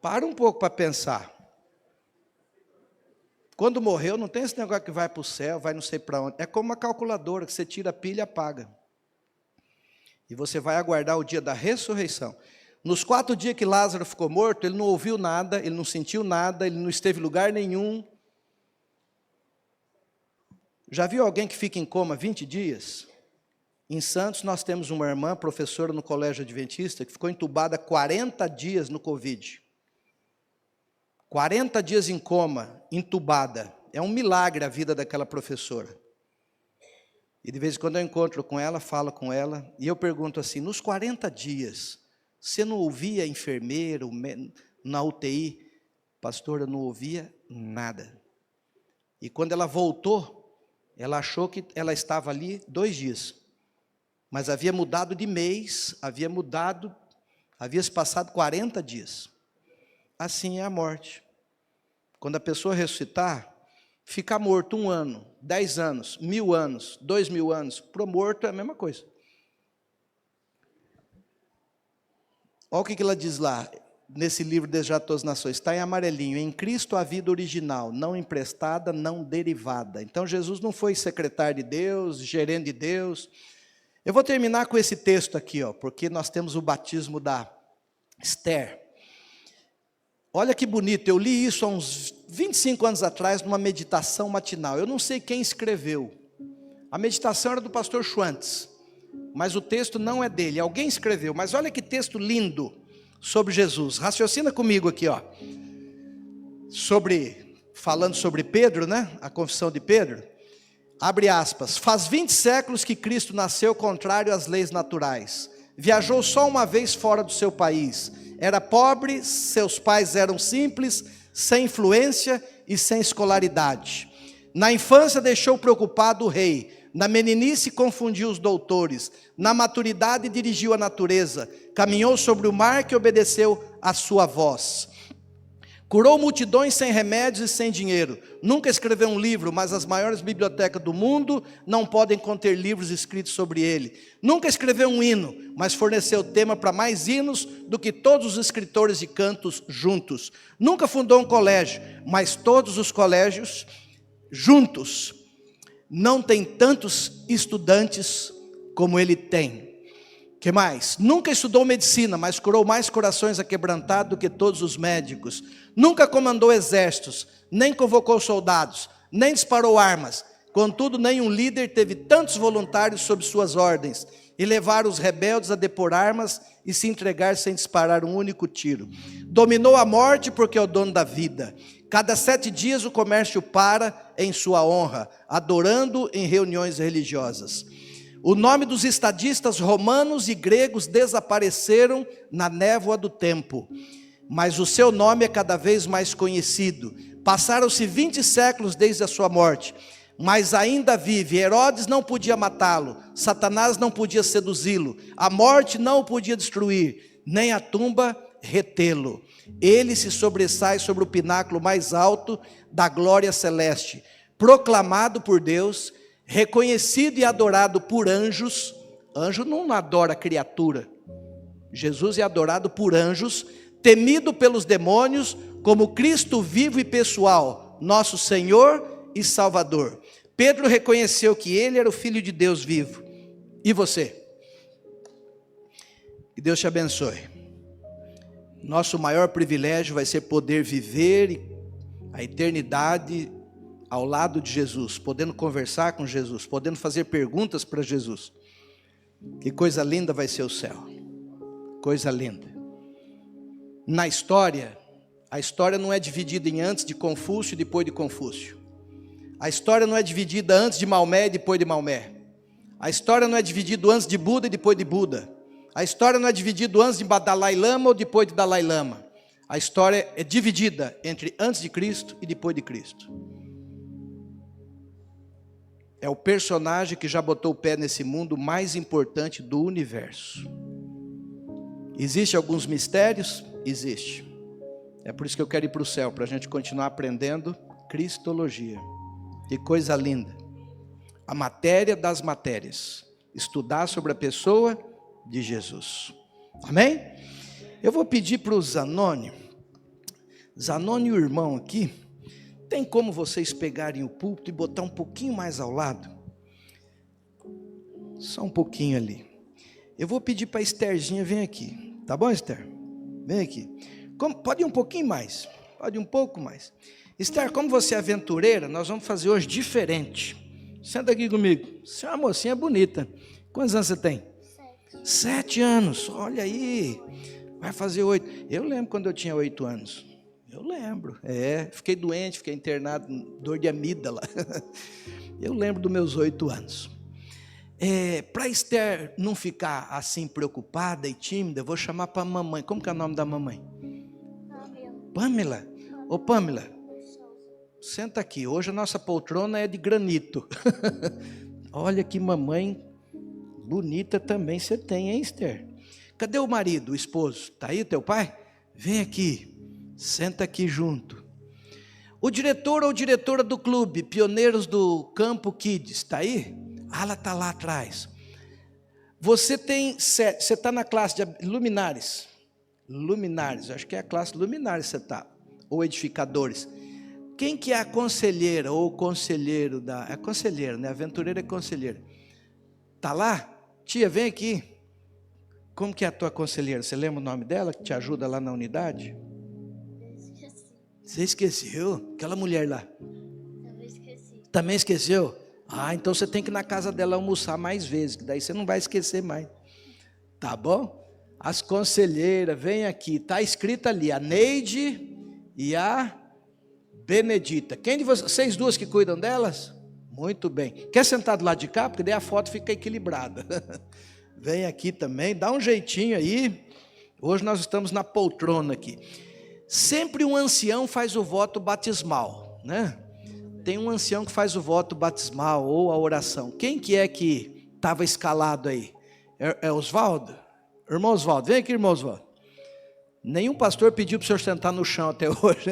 Para um pouco para pensar. Quando morreu, não tem esse negócio que vai para o céu, vai não sei para onde. É como uma calculadora, que você tira a pilha e apaga. E você vai aguardar o dia da ressurreição. Nos 4 dias que Lázaro ficou morto, ele não ouviu nada, ele não sentiu nada, ele não esteve em lugar nenhum. Já viu alguém que fica em coma 20 dias? Em Santos, nós temos uma irmã, professora no colégio adventista, que ficou entubada 40 dias no Covid. 40 dias em coma, entubada. É um milagre a vida daquela professora. E de vez em quando eu encontro com ela, falo com ela, e eu pergunto assim: nos 40 dias, você não ouvia enfermeiro na UTI? Pastora, não ouvia nada. E quando ela voltou, ela achou que ela estava ali 2 dias. Mas havia mudado de mês, havia se passado 40 dias. assim é a morte. Quando a pessoa ressuscitar, ficar morto 1 ano, 10 anos, 1000 anos, 2000 anos, para o morto é a mesma coisa. Olha o que ela diz lá, nesse livro Desejar de Todas as Nações, está em amarelinho: em Cristo a vida original, não emprestada, não derivada. Então Jesus não foi secretário de Deus, gerente de Deus. Eu vou terminar com esse texto aqui, ó, porque nós temos o batismo da Esther. Olha que bonito, eu li isso há uns 25 anos atrás, numa meditação matinal. Eu não sei quem escreveu. A meditação era do pastor Schwantz, mas o texto não é dele, alguém escreveu. Mas olha que texto lindo sobre Jesus. Raciocina comigo aqui, ó. Falando sobre Pedro, né? A confissão de Pedro. Abre aspas. Faz 20 séculos que Cristo nasceu contrário às leis naturais. Viajou só uma vez fora do seu país. Era pobre, seus pais eram simples, sem influência e sem escolaridade. Na infância deixou preocupado o rei. Na meninice confundiu os doutores. Na maturidade dirigiu a natureza. Caminhou sobre o mar que obedeceu à sua voz. Curou multidões sem remédios e sem dinheiro. Nunca escreveu um livro, mas as maiores bibliotecas do mundo não podem conter livros escritos sobre ele. Nunca escreveu um hino, mas forneceu tema para mais hinos do que todos os escritores de cantos juntos. Nunca fundou um colégio, mas todos os colégios juntos não têm tantos estudantes como ele tem. Que mais? Nunca estudou medicina, mas curou mais corações aquebrantados do que todos os médicos. Nunca comandou exércitos, nem convocou soldados, nem disparou armas. Contudo, nenhum líder teve tantos voluntários sob suas ordens e levaram os rebeldes a depor armas e se entregar sem disparar um único tiro. Dominou a morte porque é o dono da vida. Cada 7 dias o comércio para em sua honra, adorando em reuniões religiosas. O nome dos estadistas romanos e gregos desapareceram na névoa do tempo, mas o seu nome é cada vez mais conhecido. Passaram-se 20 séculos desde a sua morte, mas ainda vive. Herodes não podia matá-lo, Satanás não podia seduzi-lo, a morte não o podia destruir, nem a tumba retê-lo. Ele se sobressai sobre o pináculo mais alto da glória celeste, proclamado por Deus, reconhecido e adorado por anjos. Anjo não adora criatura. Jesus é adorado por anjos, temido pelos demônios, como Cristo vivo e pessoal, nosso Senhor e Salvador. Pedro reconheceu que ele era o Filho de Deus vivo. E você? Que Deus te abençoe. Nosso maior privilégio vai ser poder viver a eternidade ao lado de Jesus, podendo conversar com Jesus, podendo fazer perguntas para Jesus. Que coisa linda vai ser o céu. Coisa linda. Na história, a história não é dividida em antes de Confúcio e depois de Confúcio. A história não é dividida antes de Maomé e depois de Maomé. A história não é dividida antes de Buda e depois de Buda. A história não é dividida antes de Dalai Lama ou depois de Dalai Lama. A história é dividida entre antes de Cristo e depois de Cristo. É o personagem que já botou o pé nesse mundo mais importante do universo. Existem alguns mistérios? Existe. É por isso que eu quero ir para o céu, para a gente continuar aprendendo Cristologia. Que coisa linda. A matéria das matérias. Estudar sobre a pessoa de Jesus. Amém? Eu vou pedir para o Zanoni. Zanoni e o irmão aqui. Tem como vocês pegarem o púlpito e botar um pouquinho mais ao lado? Só um pouquinho ali. Eu vou pedir para a Estherzinha, vem aqui. Tá bom, Esther? Vem aqui. Pode ir um pouquinho mais. Pode ir um pouco mais. Esther, como você é aventureira, nós vamos fazer hoje diferente. Senta aqui comigo. Você é uma mocinha bonita. Quantos anos você tem? 7 anos. Olha aí. Vai fazer 8. Eu lembro quando eu tinha 8 anos. Eu lembro, fiquei doente, fiquei internado, dor de amígdala. Eu lembro dos meus 8 anos. Para Esther não ficar assim preocupada e tímida, eu vou chamar para a mamãe. Como que é o nome da mamãe? Pamela. Ô Pamela, senta aqui, hoje a nossa poltrona é de granito. Olha que mamãe bonita também você tem, hein, Esther? Cadê o marido, o esposo? Está aí teu pai? Vem aqui. Senta aqui junto. O diretor ou diretora do clube, Pioneiros do Campo Kids, está aí? Ah, ela está lá atrás. Você está na classe de luminares. Luminares, acho que é a classe luminares você está. Ou edificadores. Quem que é a conselheira ou conselheiro da... É conselheira, né? Aventureira é conselheira. Está lá? Tia, vem aqui. Como que é a tua conselheira? Você lembra o nome dela que te ajuda lá na unidade? Você esqueceu? Aquela mulher lá. Também esqueci. Também esqueceu? Ah, então você tem que ir na casa dela almoçar mais vezes, que daí você não vai esquecer mais. Tá bom? As conselheiras, vem aqui. Está escrito ali, a Neide e a Benedita. Quem de vocês duas que cuidam delas? Muito bem. Quer sentar do lado de cá? Porque daí a foto fica equilibrada. Vem aqui também, dá um jeitinho aí. Hoje nós estamos na poltrona aqui. Sempre um ancião faz o voto batismal, né? Tem um ancião que faz o voto batismal ou a oração. Quem que é que estava escalado aí? É Oswaldo? Irmão Oswaldo, vem aqui, irmão Oswaldo. Nenhum pastor pediu para o senhor sentar no chão até hoje.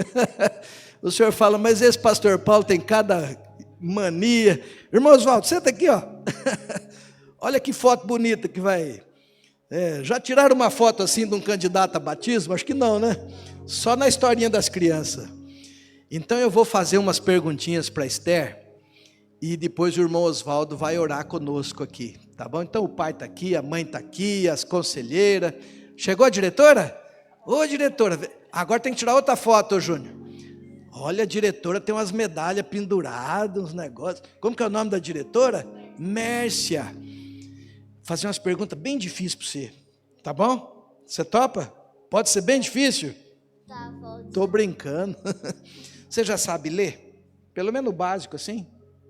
O senhor fala, mas esse pastor Paulo tem cada mania. Irmão Oswaldo, senta aqui, ó. Olha que foto bonita que vai. Já tiraram uma foto assim de um candidato a batismo? Acho que não, né? Só na historinha das crianças. Então eu vou fazer umas perguntinhas para Esther e depois o irmão Oswaldo vai orar conosco aqui, tá bom? Então o pai está aqui, a mãe está aqui, as conselheiras. Chegou a diretora? Ô diretora, agora tem que tirar outra foto, ô Júnior. Olha, a diretora tem umas medalhas penduradas, uns negócios. Como que é o nome da diretora? Mércia. Fazer umas perguntas bem difíceis para você, tá bom? Você topa? Pode ser bem difícil? Tá, pode. Estou brincando. Você já sabe ler? Pelo menos o básico, assim?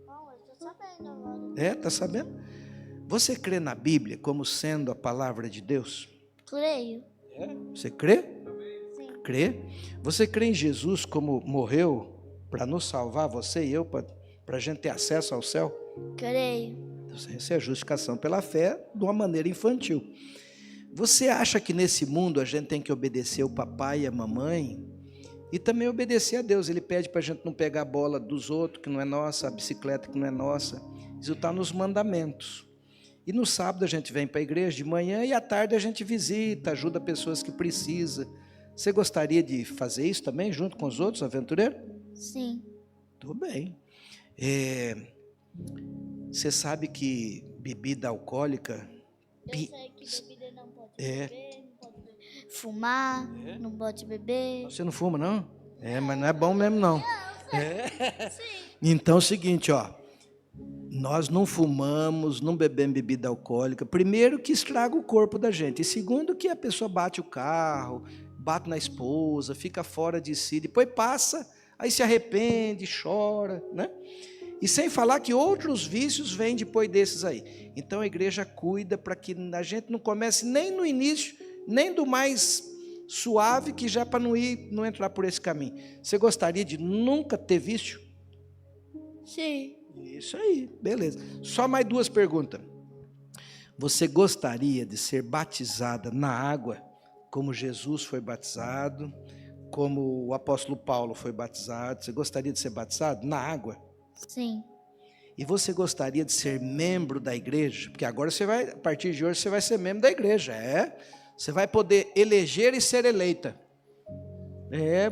Bom, eu estou sabendo agora. Está sabendo? Você crê na Bíblia como sendo a palavra de Deus? Creio. Você crê? Sim. Crê? Você crê em Jesus como morreu para nos salvar, você e eu, para a gente ter acesso ao céu? Creio. Essa é a justificação pela fé de uma maneira infantil. Você acha que nesse mundo a gente tem que obedecer o papai e a mamãe? E também obedecer a Deus. Ele pede para a gente não pegar a bola dos outros, que não é nossa, a bicicleta que não é nossa. Isso está nos mandamentos. E no sábado a gente vem para a igreja de manhã e à tarde a gente visita, ajuda pessoas que precisam. Você gostaria de fazer isso também, junto com os outros aventureiros? Sim. Tudo bem. Você sabe que bebida alcoólica... Eu sei que bebida não pode beber, não pode fumar, não pode beber. Você não fuma, não? Mas não é bom mesmo, não. Então é o seguinte, ó. Nós não fumamos, não bebemos bebida alcoólica. Primeiro que estraga o corpo da gente. E segundo que a pessoa bate o carro, bate na esposa, fica fora de si. Depois passa, aí se arrepende, chora, né? E sem falar que outros vícios vêm depois desses aí. Então a igreja cuida para que a gente não comece nem no início, nem do mais suave, que já para não entrar por esse caminho. Você gostaria de nunca ter vício? Sim. Isso aí, beleza. Só mais duas perguntas. Você gostaria de ser batizada na água, como Jesus foi batizado, como o apóstolo Paulo foi batizado? Você gostaria de ser batizado na água? Sim. E você gostaria de ser membro da igreja? Porque agora você vai, a partir de hoje, você vai ser membro da igreja. Você vai poder eleger e ser eleita.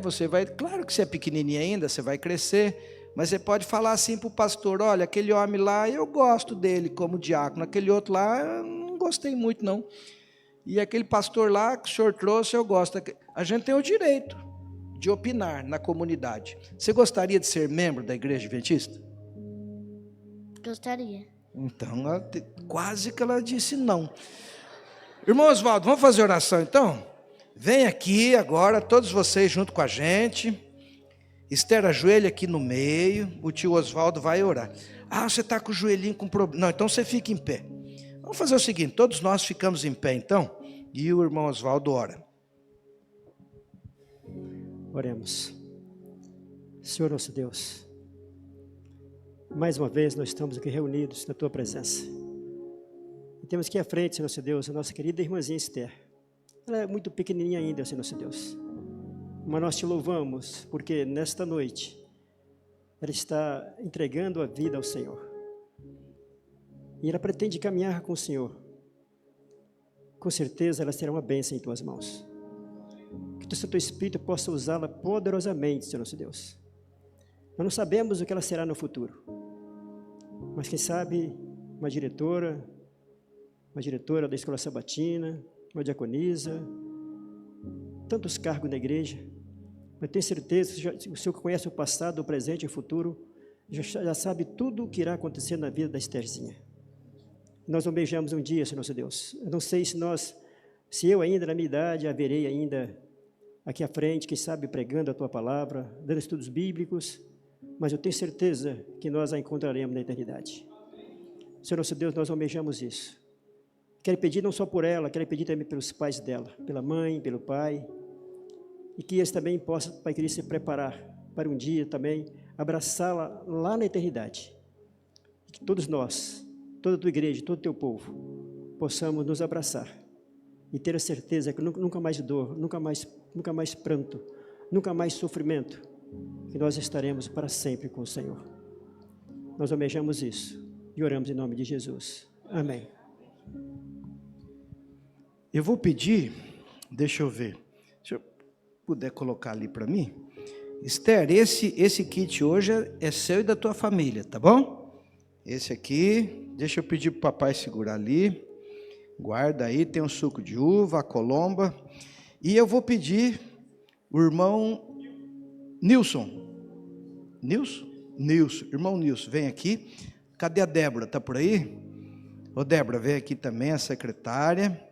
Você vai, claro que você é pequenininha ainda, você vai crescer, mas você pode falar assim para o pastor, olha, aquele homem lá, eu gosto dele como diácono, aquele outro lá, eu não gostei muito não. E aquele pastor lá que o senhor trouxe, eu gosto. A gente tem o direito de opinar na comunidade. Você gostaria de ser membro da igreja adventista? Gostaria. Então, quase que ela disse não. Irmão Oswaldo, vamos fazer oração então? Vem aqui agora, todos vocês junto com a gente. Esther, ajoelha aqui no meio. O tio Oswaldo vai orar. Você está com o joelhinho com problema. Não, então você fica em pé. Vamos fazer o seguinte, todos nós ficamos em pé então, e o irmão Oswaldo ora. Oremos. Senhor nosso Deus, mais uma vez nós estamos aqui reunidos na Tua presença. E temos aqui à frente, Senhor nosso Deus, a nossa querida irmãzinha Esther. Ela é muito pequenininha ainda, Senhor nosso Deus. mas nós te louvamos, porque nesta noite ela está entregando a vida ao Senhor. E ela pretende caminhar com o Senhor. Com certeza ela será uma bênção em tuas mãos. Que o Santo Espírito possa usá-la poderosamente, Senhor nosso Deus. Nós não sabemos o que ela será no futuro. Mas quem sabe uma diretora da escola sabatina, uma diaconisa, tantos cargos na igreja. Mas tenho certeza, o Senhor que conhece o passado, o presente e o futuro, já sabe tudo o que irá acontecer na vida da Estherzinha. Nós almejamos um dia, Senhor nosso Deus. Eu não sei se eu ainda, na minha idade, haverei ainda aqui à frente, quem sabe pregando a Tua palavra, dando estudos bíblicos, mas eu tenho certeza que nós a encontraremos na eternidade. Senhor nosso Deus, nós almejamos isso. Quero pedir não só por ela, quero pedir também pelos pais dela, pela mãe, pelo pai, e que eles também possam, Pai querido, se preparar para um dia também abraçá-la lá na eternidade. E que todos nós, toda a tua igreja, todo o teu povo, possamos nos abraçar e ter a certeza que nunca mais dor, nunca mais pranto, nunca mais sofrimento, que nós estaremos para sempre com o Senhor. Nós almejamos isso e oramos em nome de Jesus. Amém. Eu vou pedir, deixa eu ver, se eu puder colocar ali para mim. Esther, esse kit hoje é seu e da tua família, tá bom? Esse aqui, deixa eu pedir para o papai segurar ali. Guarda aí, tem um suco de uva, a colomba. E eu vou pedir o irmão Nilson. Irmão Nilson, vem aqui. Cadê a Débora? Está por aí? Ô Débora, vem aqui também, a secretária.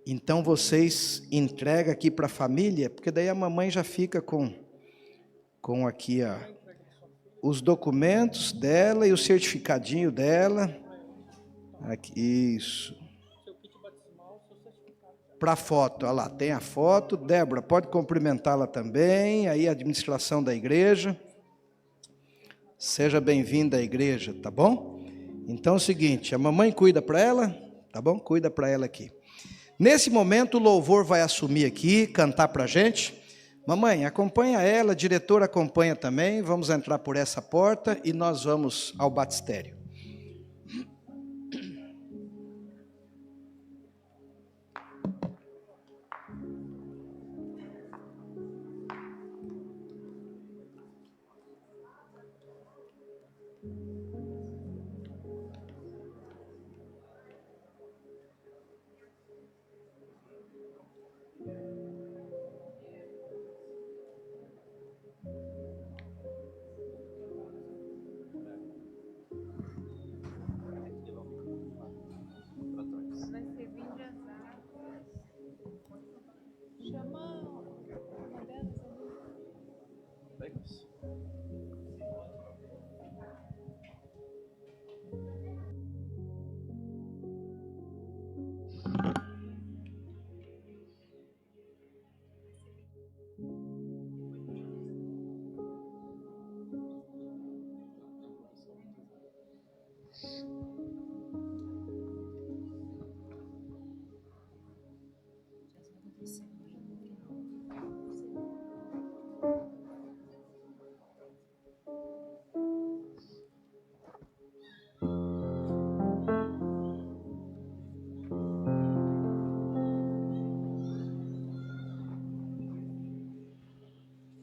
Então vocês entregam aqui para a família, porque daí a mamãe já fica com aqui os documentos dela e o certificadinho dela. Aqui, isso. Para foto, olha lá, tem a foto. Débora, pode cumprimentá-la também, aí a administração da igreja. Seja bem-vinda à igreja, tá bom? Então é o seguinte, a mamãe cuida para ela, tá bom? Cuida para ela aqui. Nesse momento o louvor vai assumir aqui, cantar para a gente. Mamãe, acompanha ela, a diretora acompanha também, vamos entrar por essa porta e nós vamos ao batistério.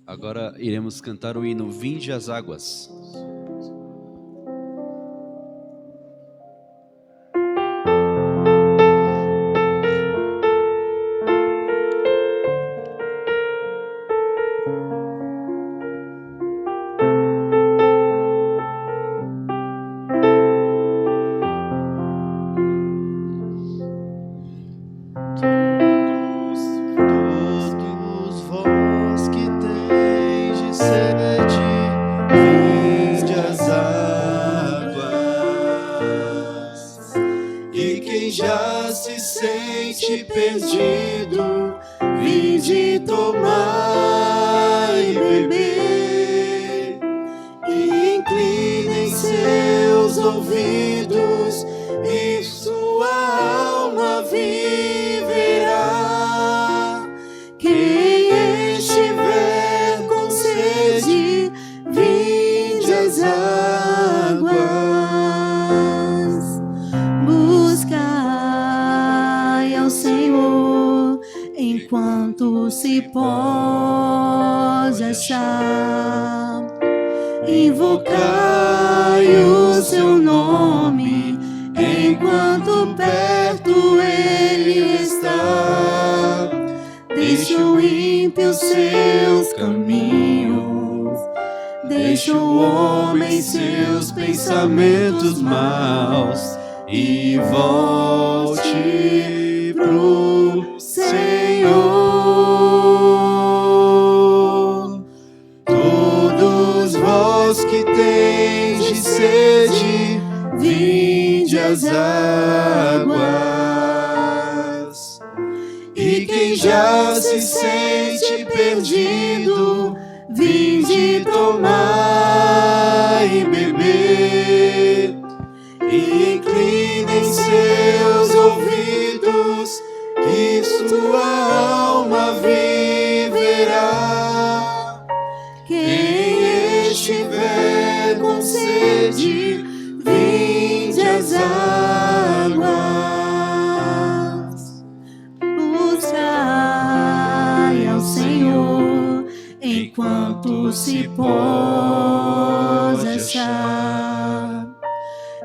Agora iremos cantar o hino Vinde as Águas. Perdido, vinde tomar e beber, e inclinem seus ouvidos, e sua alma viverá. Quem enche as águas. Buscai ao Senhor enquanto se pode achar. Invocai o seu nome enquanto perto ele está. Deixa o ímpio seus caminhos, deixa o homem seus pensamentos maus e volte pro Senhor. Todos vós que tendes sede, vinde às águas. E quem já se sente perdido, vinde tomar e beber. E inclinem seus ouvidos, que sua alma viverá. Quem estiver com sede, vinde às águas. Buscai ao Senhor enquanto se pode achar.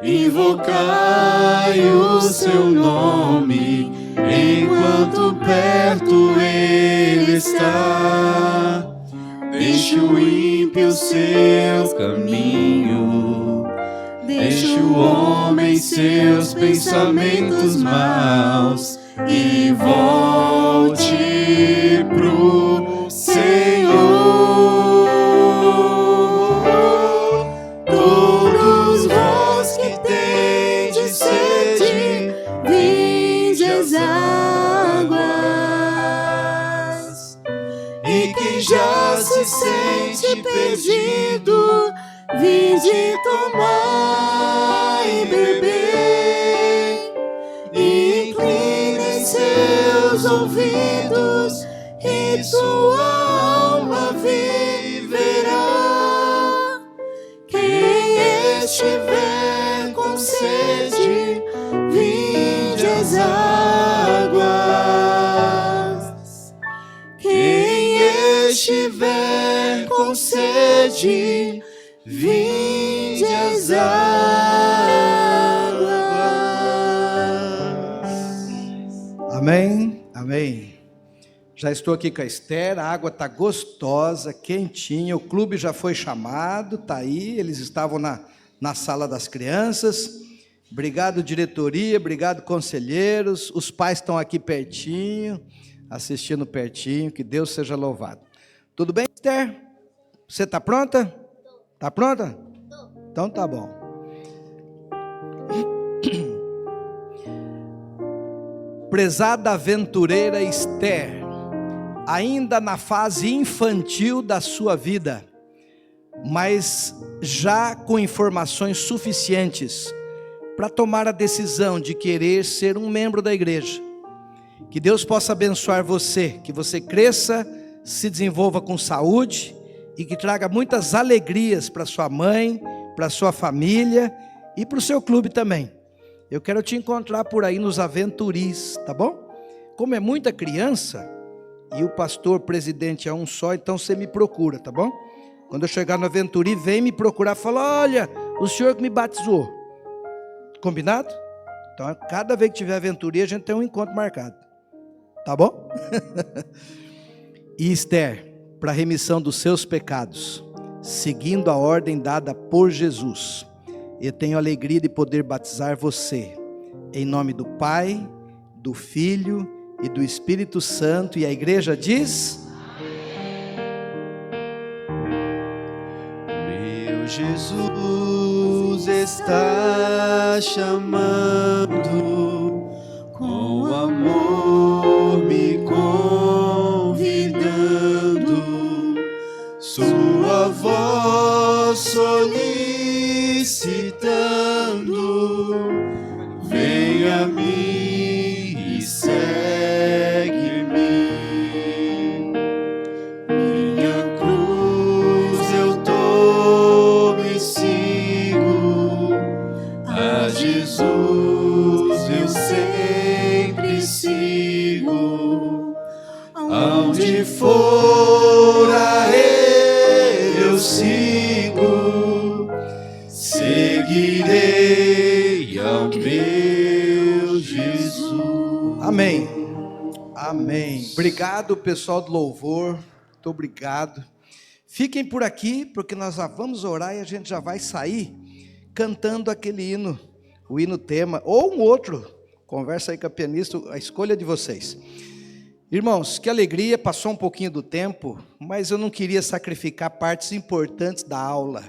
Invocai o seu nome enquanto perto ele está. Deixe o ímpio seu caminho, deixe o homem seus pensamentos maus e volte pro Senhor. Todos vós que tendes sede, vinde às águas. E quem já se sente perdido, vinde tomar e beber. E inclinem seus ouvidos, e sua alma viverá. Quem estiver com sede, vinde às águas. Quem estiver com sede, vinde às águas. Amém, amém. Já estou aqui com a Esther, a água está gostosa, quentinha, o clube já foi chamado, está aí, eles estavam na sala das crianças. Obrigado, diretoria, obrigado, conselheiros, os pais estão aqui pertinho, assistindo pertinho, que Deus seja louvado. Tudo bem, Esther? Você está pronta? Está pronta? Então tá bom. Prezada aventureira Esther, ainda na fase infantil da sua vida, mas já com informações suficientes para tomar a decisão de querer ser um membro da igreja. Que Deus possa abençoar você, que você cresça, se desenvolva com saúde e que traga muitas alegrias para sua mãe, para sua família e para o seu clube também. Eu quero te encontrar por aí nos Aventuris, tá bom? Como é muita criança e o pastor presidente é um só, então você me procura, tá bom? Quando eu chegar no Aventuri, vem me procurar, fala: olha, o senhor que me batizou. Combinado? Então, cada vez que tiver Aventuri, a gente tem um encontro marcado. Tá bom? E Esther, para a remissão dos seus pecados, seguindo a ordem dada por Jesus, eu tenho a alegria de poder batizar você, em nome do Pai, do Filho e do Espírito Santo, e a igreja diz: meu Jesus está chamando, com amor me convidando, sua voz solicitando, vem a mim e segue-me. Minha cruz eu tomo em si, sigo, seguirei ao meu Jesus. Amém. Amém. Obrigado, pessoal do louvor. Muito obrigado. Fiquem por aqui, porque nós já vamos orar e a gente já vai sair cantando aquele hino, o hino tema, ou um outro. Conversa aí com a pianista, a escolha de vocês. Irmãos, que alegria, passou um pouquinho do tempo, mas eu não queria sacrificar partes importantes da aula.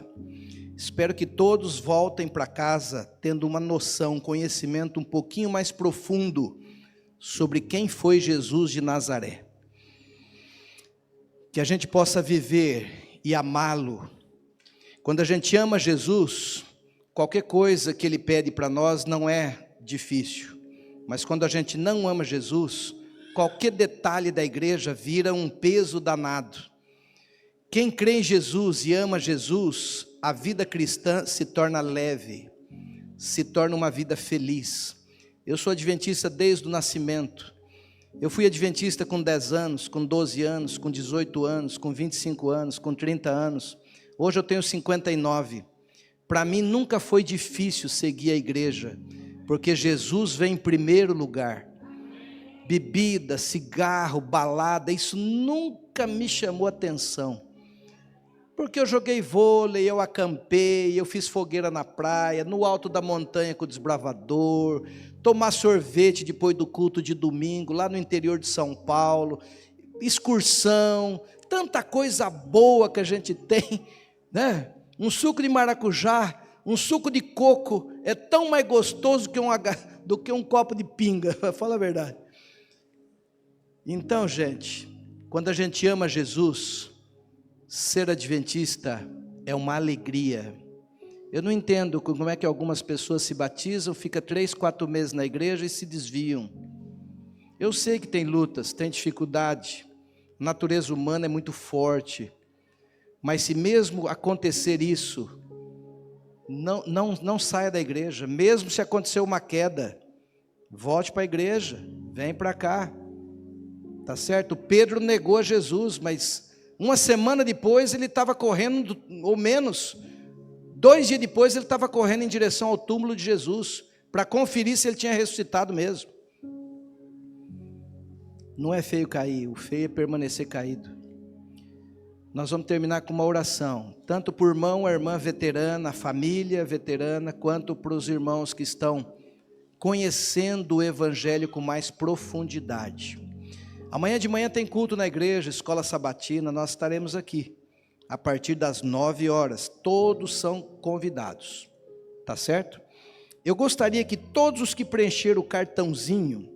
Espero que todos voltem para casa tendo uma noção, um conhecimento um pouquinho mais profundo sobre quem foi Jesus de Nazaré. Que a gente possa viver e amá-lo. Quando a gente ama Jesus, qualquer coisa que Ele pede para nós não é difícil. Mas quando a gente não ama Jesus, qualquer detalhe da igreja vira um peso danado. Quem crê em Jesus e ama Jesus, a vida cristã se torna leve, se torna uma vida feliz. Eu sou adventista desde o nascimento. Eu fui adventista com 10 anos, com 12 anos, com 18 anos, com 25 anos, com 30 anos. Hoje eu tenho 59. Para mim nunca foi difícil seguir a igreja, porque Jesus vem em primeiro lugar. Bebida, cigarro, balada, isso nunca me chamou atenção. Porque eu joguei vôlei, eu acampei, eu fiz fogueira na praia, no alto da montanha com o desbravador, tomar sorvete depois do culto de domingo, lá no interior de São Paulo, excursão, tanta coisa boa que a gente tem, né? Um suco de maracujá, um suco de coco é tão mais gostoso do que um copo de pinga, fala a verdade. Então, gente, quando a gente ama Jesus, ser adventista é uma alegria. Eu não entendo como é que algumas pessoas se batizam, ficam 3, 4 meses na igreja e se desviam. Eu sei que tem lutas, tem dificuldade, a natureza humana é muito forte, mas se mesmo acontecer isso, não saia da igreja. Mesmo se acontecer uma queda, volte para a igreja, vem para cá. Tá certo? Pedro negou a Jesus, mas uma semana depois ele estava correndo, ou menos, 2 dias depois ele estava correndo em direção ao túmulo de Jesus, para conferir se ele tinha ressuscitado mesmo. Não é feio cair, o feio é permanecer caído. Nós vamos terminar com uma oração, tanto por irmão, a irmã veterana, a família veterana, quanto para os irmãos que estão conhecendo o Evangelho com mais profundidade. Amanhã de manhã tem culto na igreja, escola sabatina, nós estaremos aqui, a partir das 9 horas, todos são convidados, tá certo? Eu gostaria que todos os que preencheram o cartãozinho,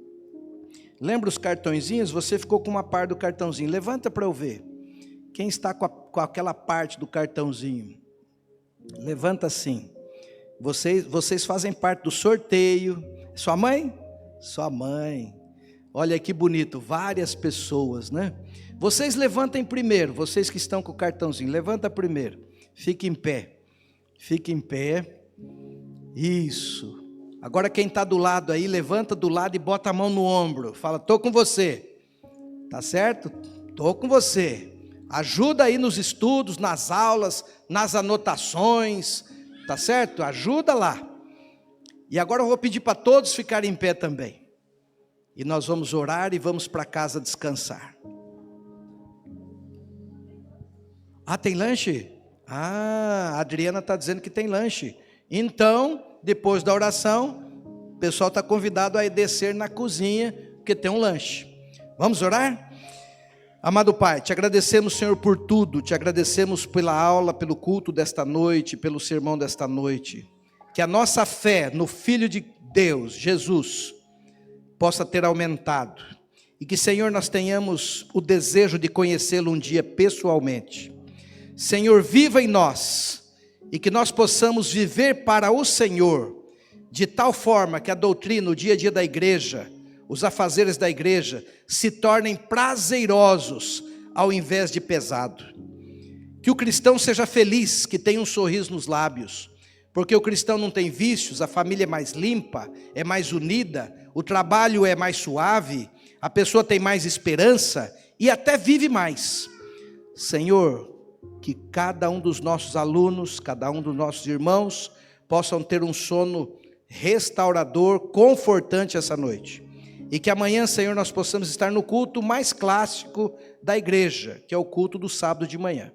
lembra os cartõezinhos? Você ficou com uma parte do cartãozinho, levanta para eu ver, quem está com aquela parte do cartãozinho, levanta assim, vocês fazem parte do sorteio, sua mãe? Sua mãe. Olha que bonito, várias pessoas, né? Vocês levantem primeiro, vocês que estão com o cartãozinho, levanta primeiro. Fique em pé. Fique em pé. Isso. Agora quem está do lado aí, levanta do lado e bota a mão no ombro. Fala, estou com você. Tá certo? Estou com você. Ajuda aí nos estudos, nas aulas, nas anotações. Tá certo? Ajuda lá. E agora eu vou pedir para todos ficarem em pé também. E nós vamos orar e vamos para casa descansar. Ah, tem lanche? Ah, a Adriana está dizendo que tem lanche. Então, depois da oração, o pessoal está convidado a descer na cozinha, porque tem um lanche. Vamos orar? Amado Pai, te agradecemos, Senhor, por tudo. Te agradecemos pela aula, pelo culto desta noite, pelo sermão desta noite. Que a nossa fé no Filho de Deus, Jesus, possa ter aumentado, e que, Senhor, nós tenhamos o desejo de conhecê-lo um dia pessoalmente. Senhor, viva em nós, e que nós possamos viver para o Senhor, de tal forma que a doutrina, o dia a dia da igreja, os afazeres da igreja, se tornem prazerosos, ao invés de pesado. Que o cristão seja feliz, que tenha um sorriso nos lábios, porque o cristão não tem vícios, a família é mais limpa, é mais unida, o trabalho é mais suave, a pessoa tem mais esperança e até vive mais. Senhor, que cada um dos nossos alunos, cada um dos nossos irmãos, possam ter um sono restaurador, confortante essa noite. E que amanhã, Senhor, nós possamos estar no culto mais clássico da igreja, que é o culto do sábado de manhã.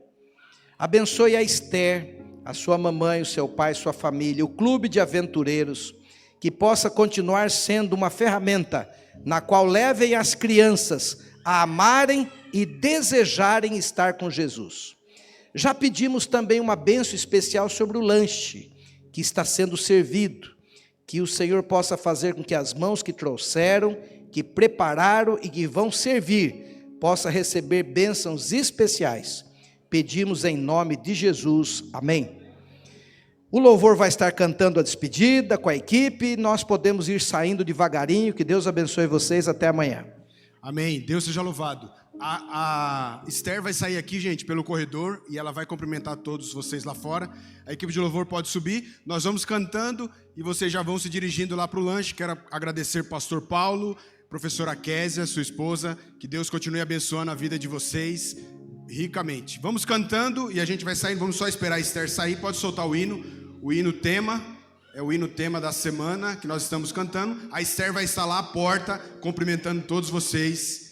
Abençoe a Esther, a sua mamãe, o seu pai, sua família, o clube de aventureiros, que possa continuar sendo uma ferramenta na qual levem as crianças a amarem e desejarem estar com Jesus. Já pedimos também uma bênção especial sobre o lanche que está sendo servido, que o Senhor possa fazer com que as mãos que trouxeram, que prepararam e que vão servir, possa receber bênçãos especiais. Pedimos em nome de Jesus, amém. O louvor vai estar cantando a despedida com a equipe, nós podemos ir saindo devagarinho, que Deus abençoe vocês, até amanhã. Amém, Deus seja louvado. A Esther vai sair aqui, gente, pelo corredor, e ela vai cumprimentar todos vocês lá fora. A equipe de louvor pode subir, nós vamos cantando, e vocês já vão se dirigindo lá para o lanche. Quero agradecer pastor Paulo, professora Késia, sua esposa, que Deus continue abençoando a vida de vocês ricamente. Vamos cantando e a gente vai saindo, vamos só esperar a Esther sair, pode soltar o hino tema, é o hino tema da semana que nós estamos cantando. A Esther vai estar lá à porta, cumprimentando todos vocês.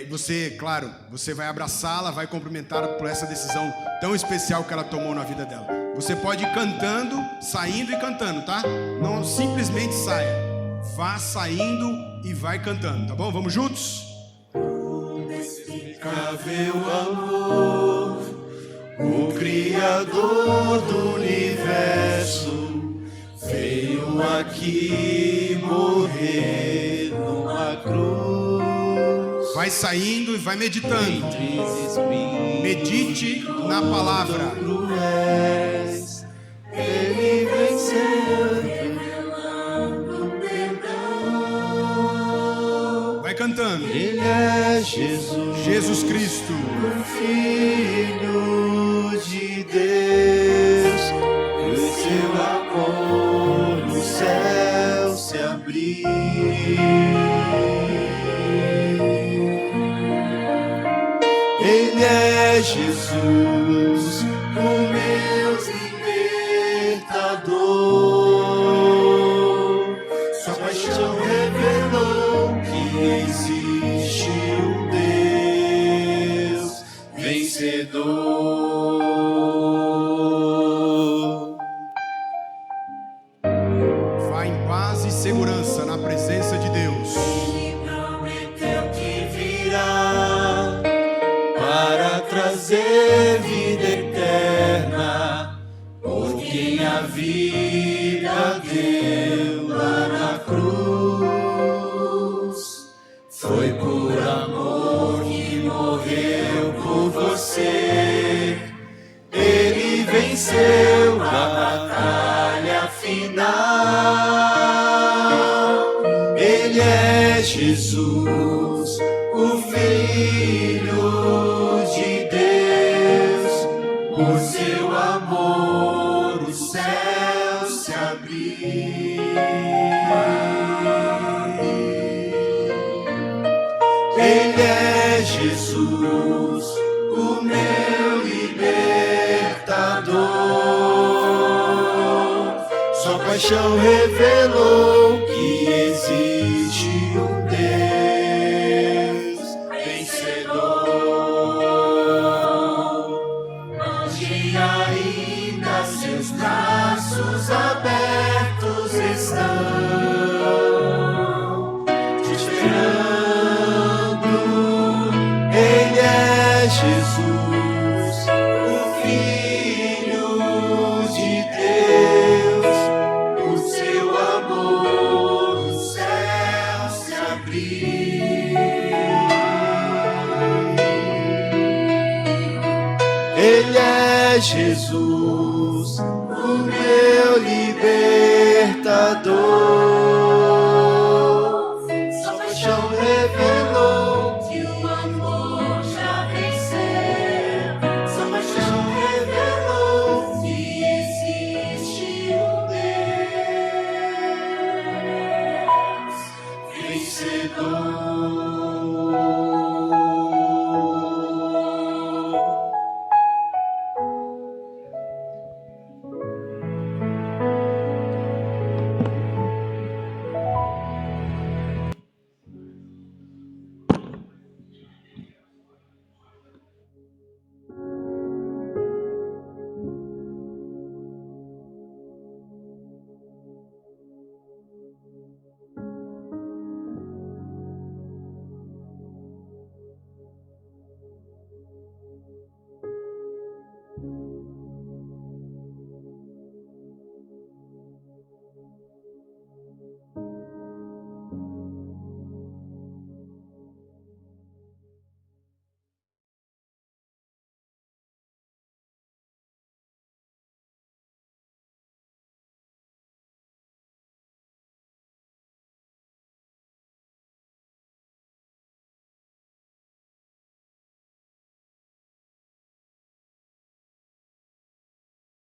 Você, claro, você vai abraçá-la, vai cumprimentá-la por essa decisão tão especial que ela tomou na vida dela. Você pode ir cantando, saindo e cantando, tá? Não simplesmente saia, vá saindo e vai cantando, tá bom? Vamos juntos? Inexplicável amor, o Criador do universo veio aqui morrer numa cruz. Vai saindo e vai meditando. Medite na palavra. Ele venceu, revelando perdão. Vai cantando. Ele é Jesus, Jesus Cristo, o Filho de Deus. O seu amor no céu se abriu. Ele é Jesus, o meu libertador. Sua paixão revelou que existe um Deus vencedor. vá em paz e segurança na presença de Deus. Ele prometeu que virá para trazer vida eterna, por quem a vida deu lá na cruz. Foi por amor que morreu por você. Ele venceu a batalha final. Ele é Jesus, o Filho de Deus. Por seu amor o céu se abriu. Ele é Jesus, o meu libertador. Sua paixão revelou que existe um Deus vencedor. Hoje ainda seus braços abertos estão te esperando. Ele é Jesus, o Filho de Deus. Por seu amor o céu se abriu. Ele é Jesus, o meu libertador.